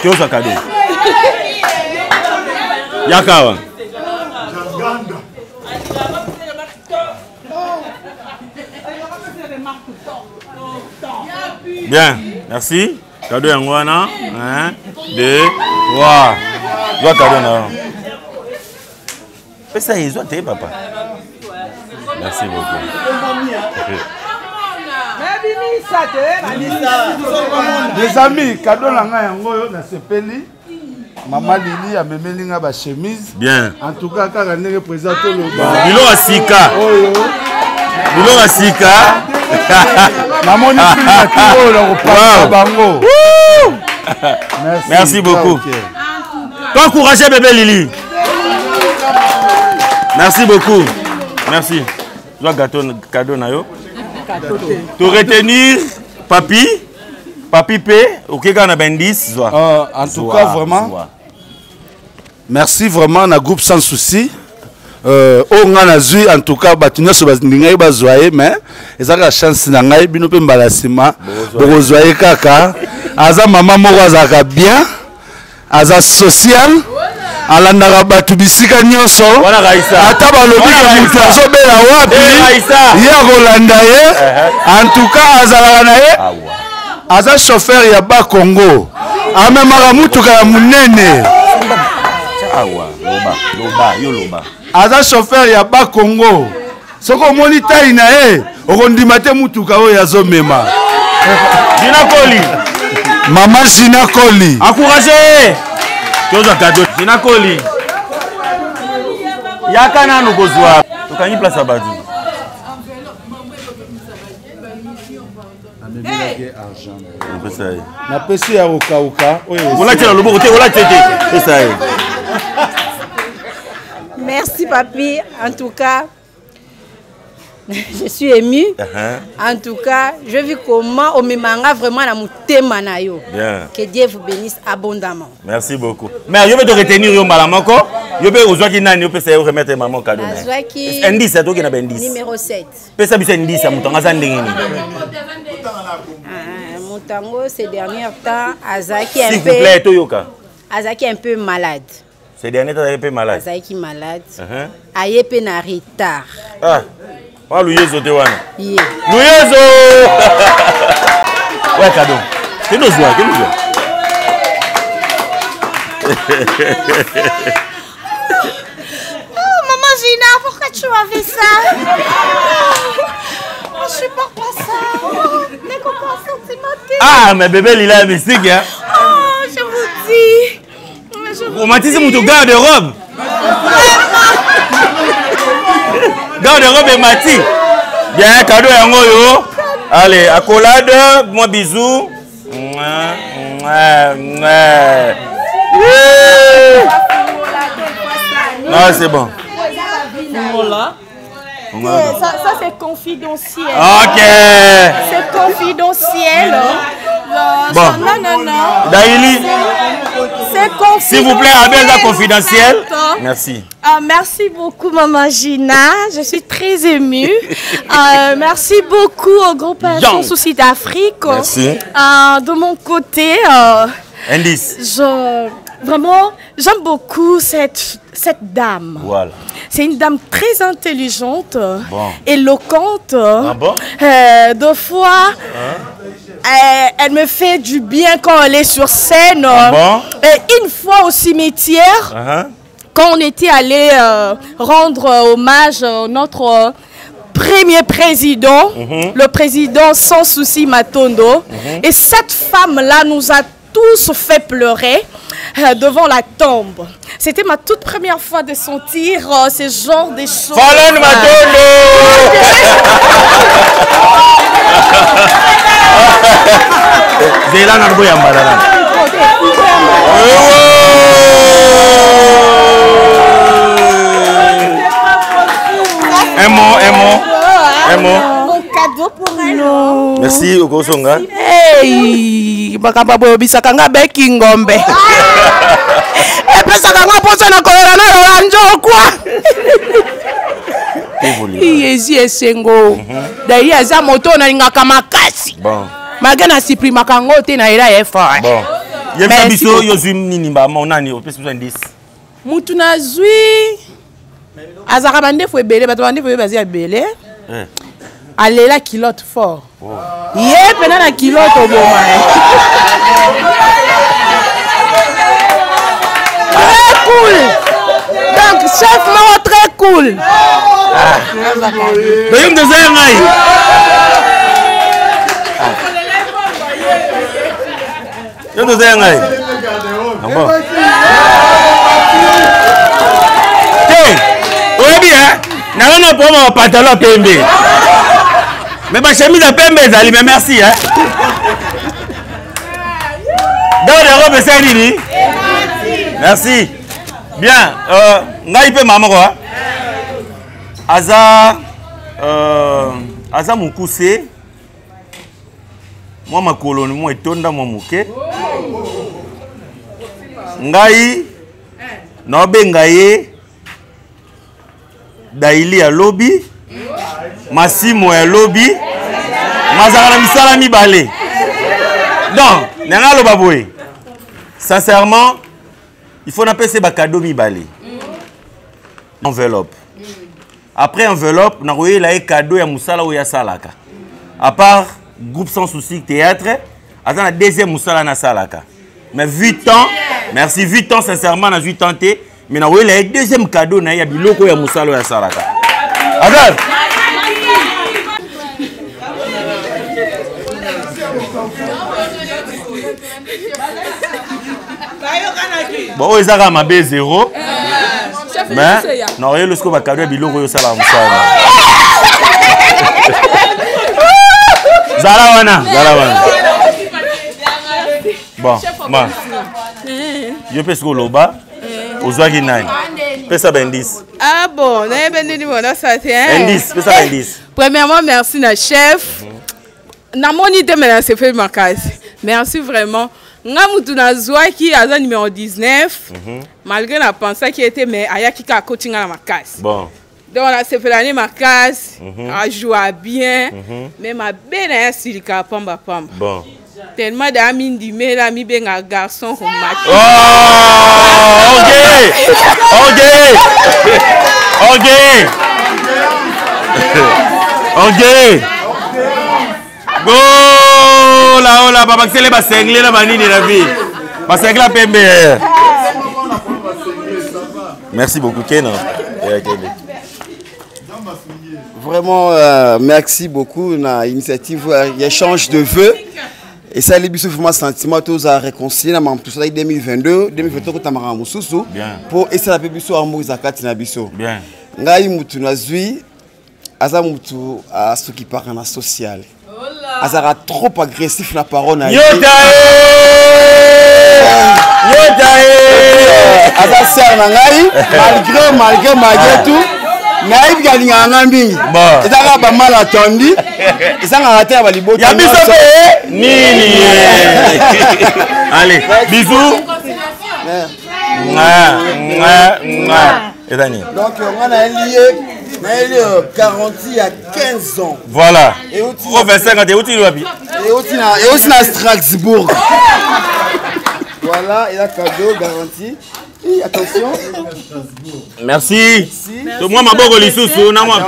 tiosa cadeau yakawa bien merci cadeau yango wana 1 2 3 doit cadeau na pesa hizo te papa merci beaucoup mes amis cadeau na nga yango yo na sepeli Maman Lili a même linga ba chemise. Bien. En tout cas, quand on est représenté le Bilo Asika. Bilo Asika. Maman ni plus la tiro le repas bango. Merci beaucoup. Toi encourager bébé Lili. Merci beaucoup. Merci. Tu as cadeau na yo. Tu retenir papi. Papi P, ok, quand on a 10. En tout cas, vraiment. Merci vraiment na groupe sans souci. On a vu en tout cas batunya so bazingai bazoyer mais ezaka chance na ngai bino pe mbalasima bozoyer kaka aza mama moko azaka bien aza social alandaka batu bisika nyonso ata balobi ka mutu azobela wapi ye akolanda ye en tout cas azalaka na ye aza chauffeur ya ba Congo amemaka mutuka ya munene aza chauffeur ya ba Congo soko omoni tai na ye okondima te mutuka oyo azomema Gina Koli mama Gina Koli encouragez toza cadeau Gina Koli yaka nanu kozwa tokangi place ya batu na pesi ya okauka olatela loboko te olatete pesa ye. Merci papi, en tout cas, je suis émue. En tout cas, je vis comment on me manga vraiment à mon thème. Que Dieu vous bénisse abondamment. Merci beaucoup. Mais je vais te retenir yo malamoko. Je vais aux qui nani, je vais remettre maman cadeau. Indice, c'est toi qui n'as indice. Numéro 7. Pesa bisa indice, mutonga zandengini. Mon tango ces derniers temps, Azaki un peu. S'il vous plaît, Toyoka. Azaki un peu malade. Ces derniers temps, un peu malade. Azaki malade. Aye pe na retard. Ah. Ah, Louyezo te wana. Yeah. Louyezo. Ouais, cadeau. Que nous joie, que nous joie. Oh, maman Gina, pourquoi tu m'as fait ça? Je supporte pas ça. Les copains sentimentaux. Ah, mais bébé, il a mystique, hein. Oh, je vous dis. Romantisme ou tout garde de robe. Garde de robe et mati. Bien, cadeau et yo. Allez, accolade, moi bisous. Non, c'est bon. Ça c'est confidentiel. Ok. C'est confidentiel. Bon. Non. Daïli. C'est confidentiel. S'il vous plaît, appelle ça confidentiel. Merci. Merci beaucoup, maman Gina. Je suis très émue. Merci beaucoup au groupe Sans Souci d'Afrique. Merci. De mon côté, indice. Vraiment, j'aime beaucoup cette dame. Voilà. C'est une dame très intelligente, éloquente. Bon? Deux fois, elle me fait du bien quand elle est sur scène. Et une fois au cimetière, quand on était allé rendre hommage à notre premier président, le président Sans Souci Matondo. Et cette femme-là nous a tous fait pleurer devant la tombe. C'était ma toute première fois de sentir ce genre de choses. Fallon Matondo. Zéla Narbo Yambalala. Un mot. Mon cadeau pour elle. Merci, Okosonga. Hey, bakamba boyo bisaka nga beki ngombe. Epesaka nga posa na kolela na ranjo kwa. Iyezi esengo. Dai aza moto na lingaka makasi. Bon. Magana siprima kango te na ira effort. Bon. Yemsa biso yozwi nini ba monani opesi biso indice. Mutu na zwi azaka bandefu ebele bato bandefu bazi ebele. Alela kilote fort. Yé pena na kilote oboma. Très cool. Donc chef m'a très cool. Doyum de Zayangai. Yom de Zayangai. Bon. N'a pas mon pantalon PMB. Mais ma chemise à PMB, Zali, mais merci. Hein. Dans les robes, c'est Nini. Merci. Bien. Naïpe maman quoi. Aza Moukoussé. Moi ma colonie, moi etonda moi mouké. Ngai no bengaye Daili à lobby. Massimo à lobby. Mazara misala mi balé. Donc, nanga lo baboué. Sincèrement, il faut n'appeler ces cadeaux mi balé. Enveloppe. Après enveloppe, on a envoyé la cadeau ya musala ou ya salaka. À part groupe sans souci théâtre, attends la deuxième musala na salaka. Mais 8 ans, merci 8 ans sincèrement na 8 ans mais on a envoyé la deuxième cadeau na ya biloko ya musala ou ya salaka. Attends. Bon, ils ont ma B0. Mais non, il y a le cadeau biloko yo sala musala. Zalawana. Bon, ma. Yo peux ce loba. Ozwaki nani. Pesa ben 10. Ah bon, na benidi bona ça c'est un 10, pesa ben 10. Premièrement, merci na chef. Na moni de maintenant c'est fait ma case. Merci vraiment. Ngamutu na Zwaki aza numéro 19. Malgré la pensée qui était mais ayaki ka coaching na ma case. Bon. Donc là c'est fait l'année ma case. A joué bien. Mais ma belle silika pamba. Bon. Tellement d'amis du mais la mi benga garçon comme ma. Oh, OK. Go là papa c'est les basenglé la manini la vie. Basenglé la PMB. Merci beaucoup Ken. Vraiment merci beaucoup na initiative échange de vœux et ça les biso vraiment sentiment tous à réconcilier na tout ça 2022 ko tamara mususu pour essayer la biso amour zakati na biso. Bien. Ngai mutu nazui aza mutu a ce qui parle en social. Azara trop agressif la parole na Aza ser na ngai malgré tout naïb galinga ngambi ezaka ba mal attendu ezanga raté ba libota ya biso nini allez bisous donc on a lié 40 à 15 ans. Voilà. Et aussi 25 ans, et aussi na Strasbourg. Voilà, il a cadeau garanti. Et attention. Merci. Moi ma bogo lisusu na moi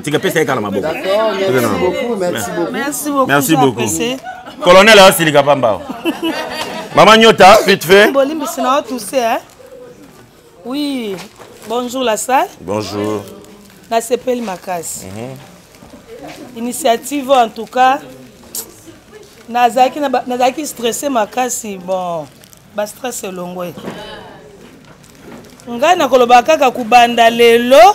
tika pesa ekala ma bogo. Merci beaucoup. Colonel Asilika Pamba. Maman Nyota, vite fait. Oui. Bonjour la salle. Bonjour. Na sepeli makasi. Initiative en tout cas. Nazaki stressé makasi bon. Ba stress longwe. Ngai na koloba kaka kubanda lelo.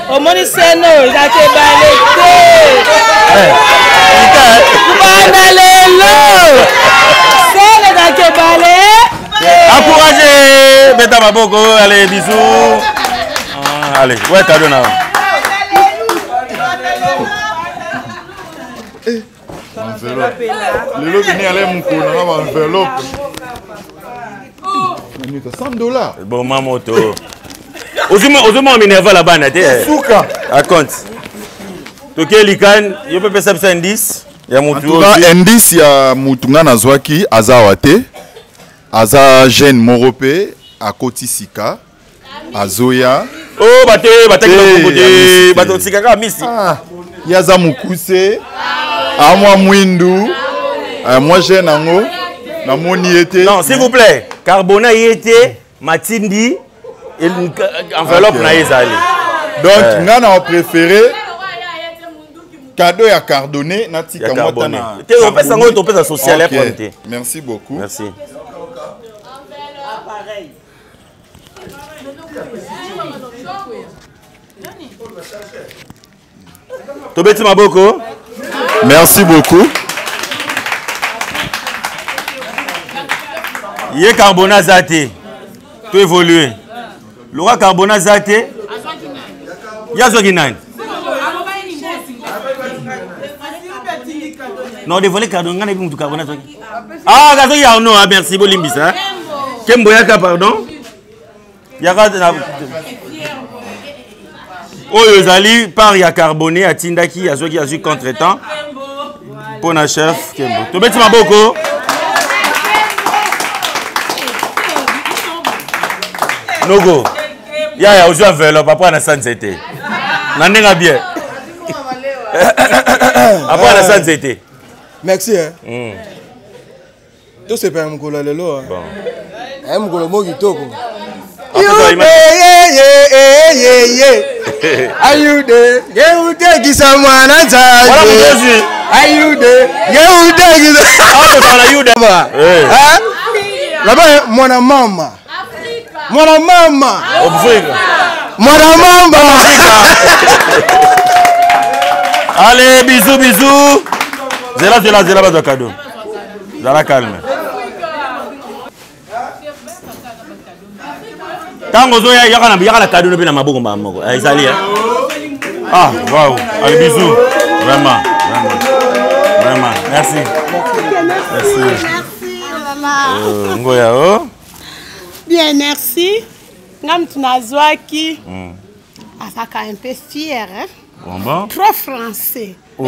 Omoni seno ezate balete. Kubanda lelo. Sele dake balé. Encouragez. Beta maboko, allez bisous. Allez, ouais cadeau na. Lelo vini aller mukona na enveloppe. $100. Bon mamoto. Ozuma minerva là-bas na te. Souka. Raconte. Toke likan, yo peut pesa 10. Ya mutu. En tout cas, indice ya mutunga na Zwaki azawate. Aza jeune morope à Kotisika. Azoya. Oh bate ki bato sikaka misi. Yaza mukuse. Amwa mwindu. Moi jeune ango. Na moni été. Non, s'il vous plaît. Carbona y était Matindi et enveloppe na ezali. Donc ngana a préféré cadeau ya cardonné na tika mota na. Te on peut sango to peut social apporter. Merci beaucoup. Merci. Tobeti Maboko. Merci beaucoup. Yé Carbona Zate. Tu évolué. Laura Carbona Zate. Yazoginan. Non, dévoilé Carbona Carbona. Ah, Gazo Yarno, merci Bolimbisa. Kemboyaka, pardon. Yaka. Oyo Zali, par ya carboné, à Tindaki, à Zoki, à Zoki contre-temps. Pour la chef, Kembo. Tobeti Maboko. Nogo. Ya, aujourd'hui, enveloppe, après, on a ça, c'était. N'en bien. Après, on a ça, c'était. Merci. Tout c'est pas un moukola lelo. Bon. Un moukola mo kitoko. Ayude, yeude kisamwana nzaje. Wala mjozi. Ayude, yeude kisamwana. Hapo sana yude. Ah? Là-bas mwana mama. Mwana mama. Afrika. Mwana mama. Allez, bisous, bisous. Zela bas de cadeau. Zala calme. Tango zoya yaka na cadeau na maboko moko. Ezali Ah, waouh. Allez, bisous. Vraiment. Merci. Ngoya oh. Bien, merci. Ngam tunazwaki. Asaka un peu fier, hein? Bon. Trop français. Oh.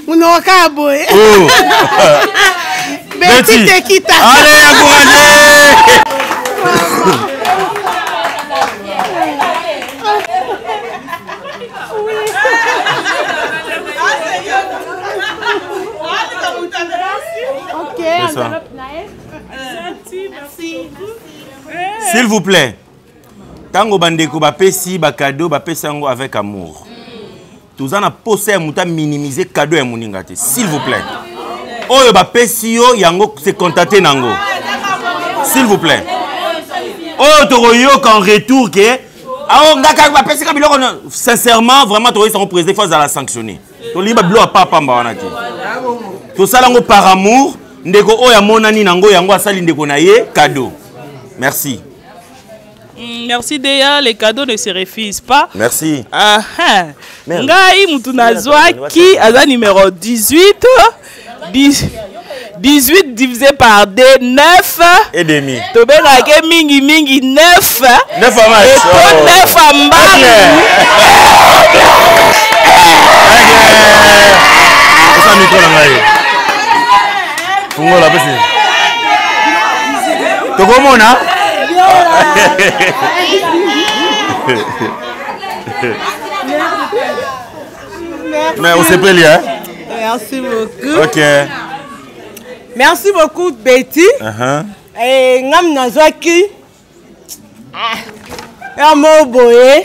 Munoka boy. Oh. Betty te kita. Allez, encouragez. Ok, c'est ça. Merci. S'il vous plaît. Tango bandeko ba pesi ba cadeau ba pesango avec amour. Tous en a posé à muta minimiser cadeau et moningate. S'il vous plaît. Oyo ba pesi yo yango se contacter nango. S'il vous plaît. Oh toroyo qu'en retour que ah ngaka ba pesi ka biloko sincèrement vraiment toroyo sont président face à la sanctionner. To liba blo pa pamba wana ti. To salango par amour ndeko oya monani nango yango asali ndeko na ye cadeau. Merci. Merci Déa, les cadeaux ne se refusent pas. Merci. Ngai Moutounazouaki, Aza numéro 18. 18 divisé par 2, 9. Et demi. Tobengake mingi 9. 9 à match. Et pour 9 à mbang. Ça micro na ngai. Fungola basi. Tokomona. Mais on s'est pris, hein? Merci beaucoup. Ok. Merci beaucoup, Betty. Et ngam nazwaki. Un boye.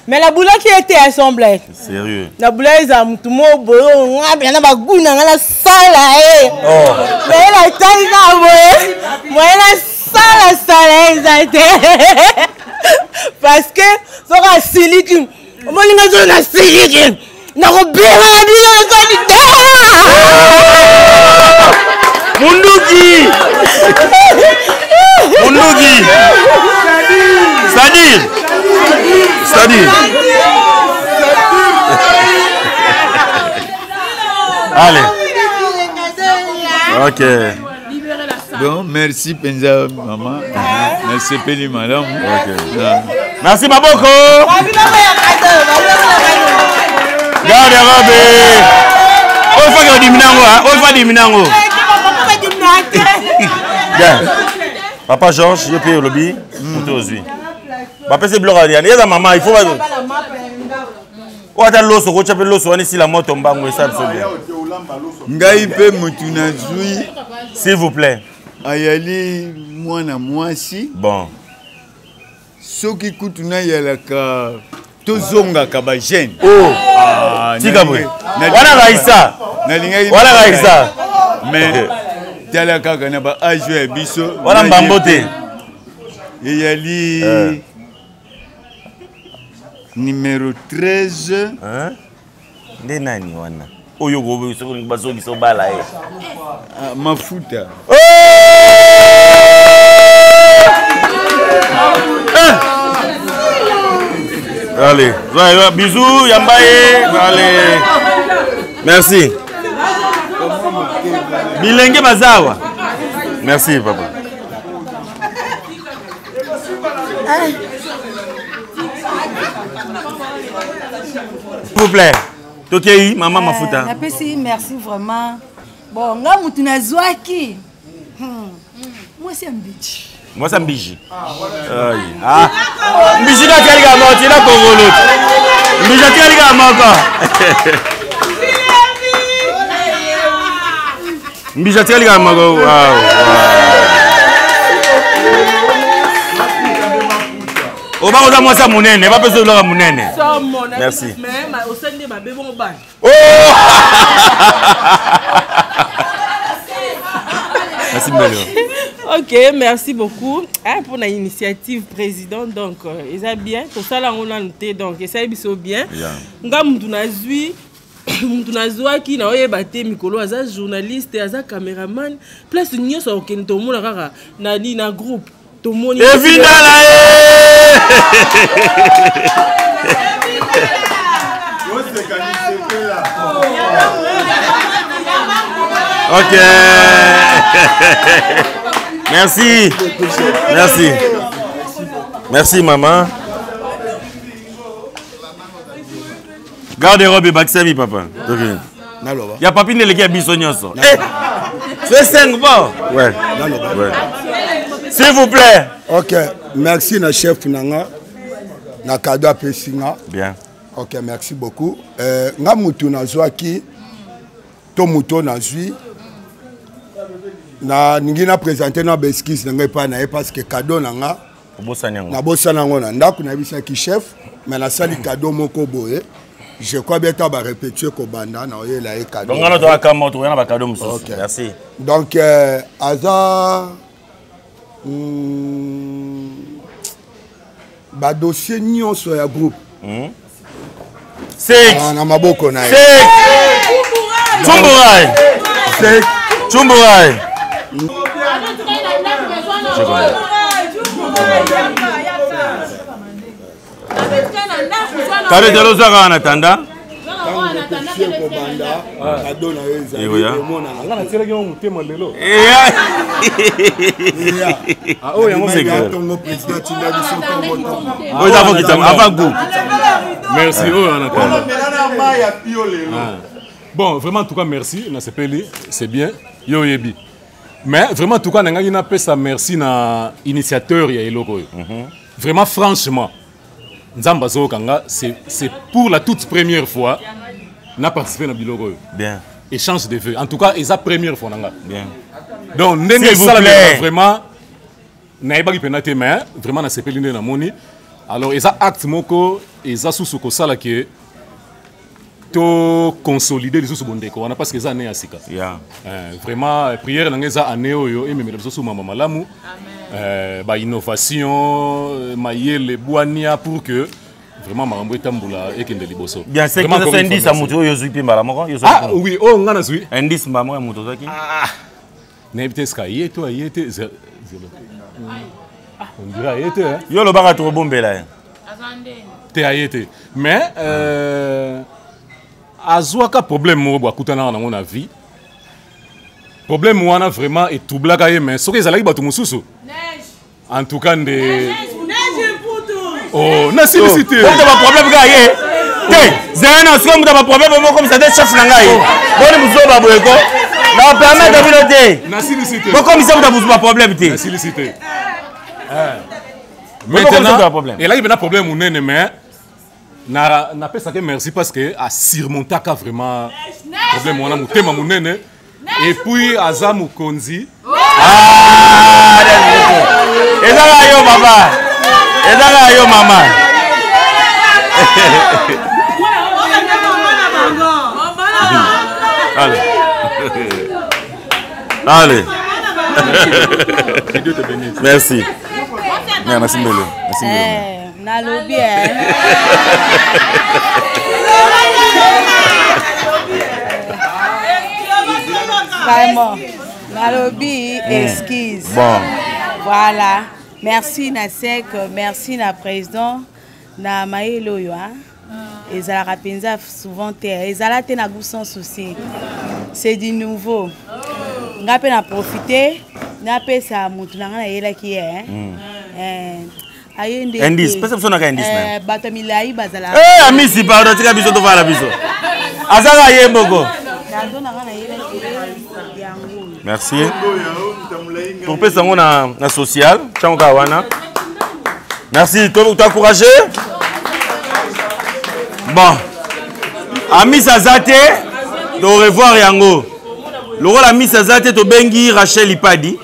Mais la boule qui était assemblée. Sérieux. La boule est à tout le monde. Il y a un goût dans la salle. Oh. Mais la taille est boye. Moi, la salle parce que ça va siliki. On va linga na siliki. Na robera bien Munduki. Munduki. C'est-à-dire. Allez. Ok. Bon, merci Penza, maman. Merci Peli, madame. Merci Maboko. Garde Robé. On va dire Minango. Papa Georges, je paye le lobby. Papa c'est bloqué. Il y a maman, il faut. On a l'os, on a l'os, on est ici la moto, on va ça absolument. Ngai pe Moutounazui. S'il vous plaît. Ayali mwana mwasi. Bon. Soki kutuna yalaka tozonga kaba jeune. Oh. Tikabwe. Wana Raissa. Wana Raissa. Mais tala kaka na ba âge ya biso. Wana Mbambote. Et Yali numéro 13. Nde nani wana? Oyo gobe so bazo biso bala e. Mafuta. Allez, bisous, Yambaye. Allez. Merci. Bilenge Bazawa. Merci, papa. S'il vous plaît. Tokei, maman Mafuta. Merci vraiment. Bon, nga mutu na zwaki. Moi c'est un bitch. Moi c'est un biji. Ah. Biji na tiali ga moti na Congolo. Biji tiali ga moko. Biji tiali ga moko. Wow. Oba oza mwasa munene, ba peso loka munene. Merci. Mais au sein de ma bébé mon bain. Oh! Merci Mbelo. Ok, merci beaucoup pour l'initiative président. Donc, ils bien. Tout ça là on a noté. Donc, ça est bien. Nga mtunazui qui na oye bate mikolo aza journaliste, aza caméraman. Place nyo so okento mona kaka na groupe. Tout le monde. Ok. Merci. Merci. Merci, maman. Garde-robe et Baxami, papa. Il y a papi qui a bisognoso. C'est 5 bon. Ouais. S'il vous plaît. Ok. Merci, na chef Nanga. Na cadeau à Pessinga. Bien. Ok, merci beaucoup. Nga mutu na zwaki. To muto na zui. Na ningina présenter na beskis na pas na parce que cadeau nanga na bossa nango na ndako na bisa ki chef mais na sali cadeau moko boye je crois bien ta ba répéter ko banda na oyela e cadeau donc on doit comme to na ba cadeau mususu. Okay. Merci. Donc aza ba dossier nyonso ya groupe c'est na maboko na ye c'est Chumburai. Kare jalo zaka na tanda. Merci. Bon, vraiment, en tout cas, merci. C'est bien. Yo yebi. Mais vraiment, en tout cas, on a ça merci à l'initiateur. Vraiment, franchement, c'est pour la toute première fois qu'on a participé à Biloro. Bien. Échange de vœux. En tout cas, c'est la première fois. Bien. Donc, s'il vous plaît. Vraiment, vraiment, alors, ils ont acte moko, ils ont sous ça que to consolider les sous bondeko on a parce que ça né à sika. Vraiment prière na ngeza année oyo et même les sous mama malamu ba innovation mayele boania pour que vraiment marambo etambula ekende liboso. Bien c'est que ça indice à mutu oyo zuipi mbala moko yo. Ah oui, oh ngana zui. Indice mama ya mutu zaki. Na ebite ska yeto ayete on dirait ayete hein. Yo lo baka to bombela. Te ayete. Mais azwaka problème mo bakutana na ngona vie. Problème wana vraiment et toublaka ye mais soki ezalaki bato mususu. En tout cas de oh, na silicité. Bon t'as pas problème ga ye. Té, zena soki t'as pas problème mo comme ça des chef na ngai. Bon muzo ba boyeko. Na permettre de piloter. Na silicité. Bon comme ça t'as pas problème té. Na silicité. Maintenant, et là il y a un problème ou non mais na pas ça que merci parce que a surmonté vraiment problème on a monté ma monene et puis azamu konzi et là yo baba et là yo maman allez allez que Dieu te bénisse merci Merci Mbele. Nalobi vraiment nalobi esquisse. Bon. Voilà. Merci Nasek, merci na président na Maïlo yo. Ezala penza souvent te ezala te na goût sans souci. C'est du nouveau. Nga pe na profiter na pe sa mutu na ngana yela ki Indice, parce que vous avez un indice. Batamilai bazala. Eh, amisi, pardon, tu as besoin de voir la biso. Azala yemboko. Merci. Pour personne na social, tchanga wana. Merci, tu encouragé. Bon. Amis Azate, de revoir yango. Le rôle Amis Azate to bengi Rachel Ipadi.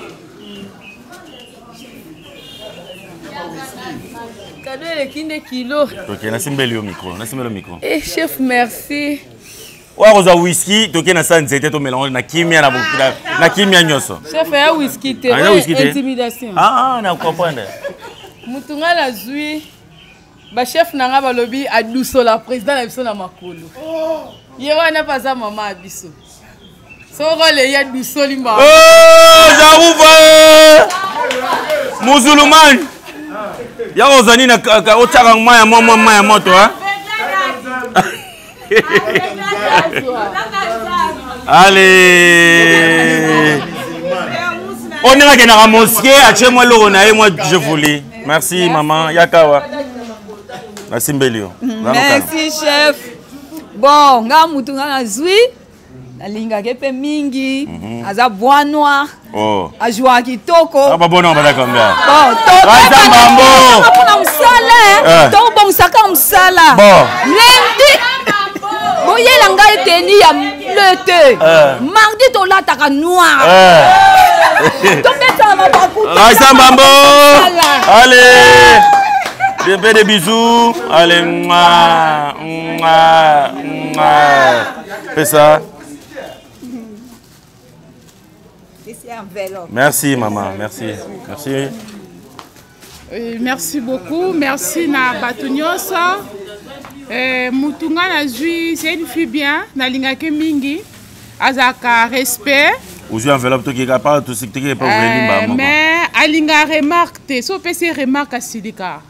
Ok, merci le micro. Eh, chef, merci. Oaroza whisky, toke na sa nzete to mélange na kimia na kimia nyoso. Chef, ya whisky te, intimidation. Na comprendre. Mutunga la zui, ba chef nanga balobi aduso la président na biso na makolo. Ye wana paza mama abiso. So role ya duso limba. Oh, j'arrive. Musulman. Ya ozani na ochaka maya moto hein. Allez. On est là dans la mosquée, à chez moi moi je voulais. Merci maman, yakawa. Merci Mbelio. Merci chef. Bon, nga mutu nga zui. Nalinga kepe mingi, aza bois noir. Oh. Ajua kitoko. Ah bah bon non, bah combien? Bon, Rasta Mambo. Kuna msala, to bon saka msala. Bon. Lundi. Boye la ngai teni ya bleu. Mardi to lataka noir. To beta ma bakuta. Rasta Mambo. Allez. Des bisous. Allez. Fais ça. Merci maman, merci. Merci. Merci beaucoup, merci na Batunyosa. Mutunga na Zui, c'est une fille bien, na lingake mingi, azaka respect. Vous avez enveloppe tout qui est capable, tout ce qui est pas ouvert. Mais alinga remarque, so pese remarque à Silika.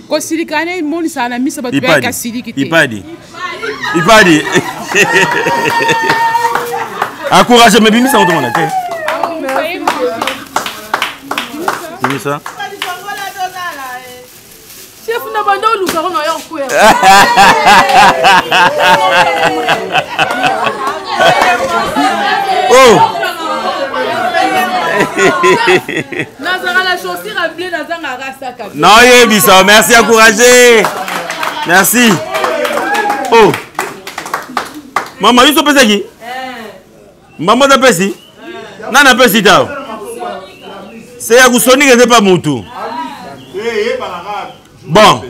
Ko Silika ne moni sa na misa batu ka Siliki. Ipadi. Encouragez mes bimis ça tout le monde. Dis ça. Chef na bando lukaro na yo kwela. Oh. Nazara la chaussure à blé nazanga rasta ka. Non yebisa, merci encouragé. Merci. Oh. Maman, you so pesa qui? Maman da pesi? Nana pesi tao. C'est ya kusoni que c'est pas mutu. Bon.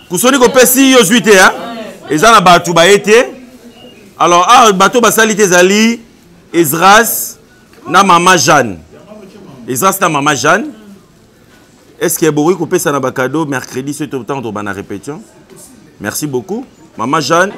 Kusoni ko pesi yo suite hein. Ezana batu ba été. Alors bato ba salite zali Ezras na maman Jeanne. Ezras na maman Jeanne. Est-ce qu'il y a beaucoup de pesa na ba cadeau mercredi ce temps de bana répétition? Merci beaucoup. Maman Jeanne.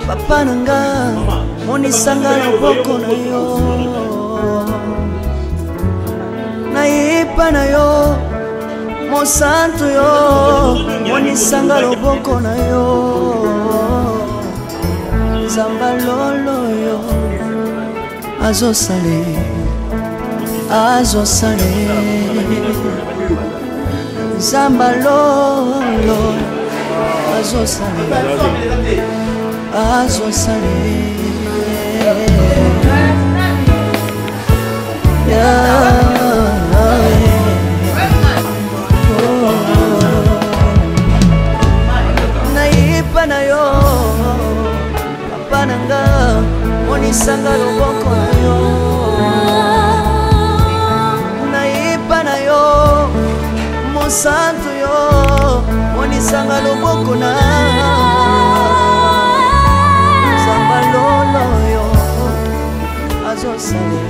Papa nanga monisanga loboko na yo naipa na yo mosantu yo monisanga loboko na yo zamba lolo yo azosale zamba lolo azosale monisanga loboko na yo nayepa na yo mosantu yo monisanga loboko na zamba lolo yo azosale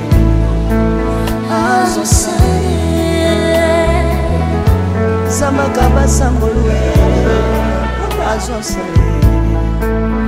zamba kabasambolu azosale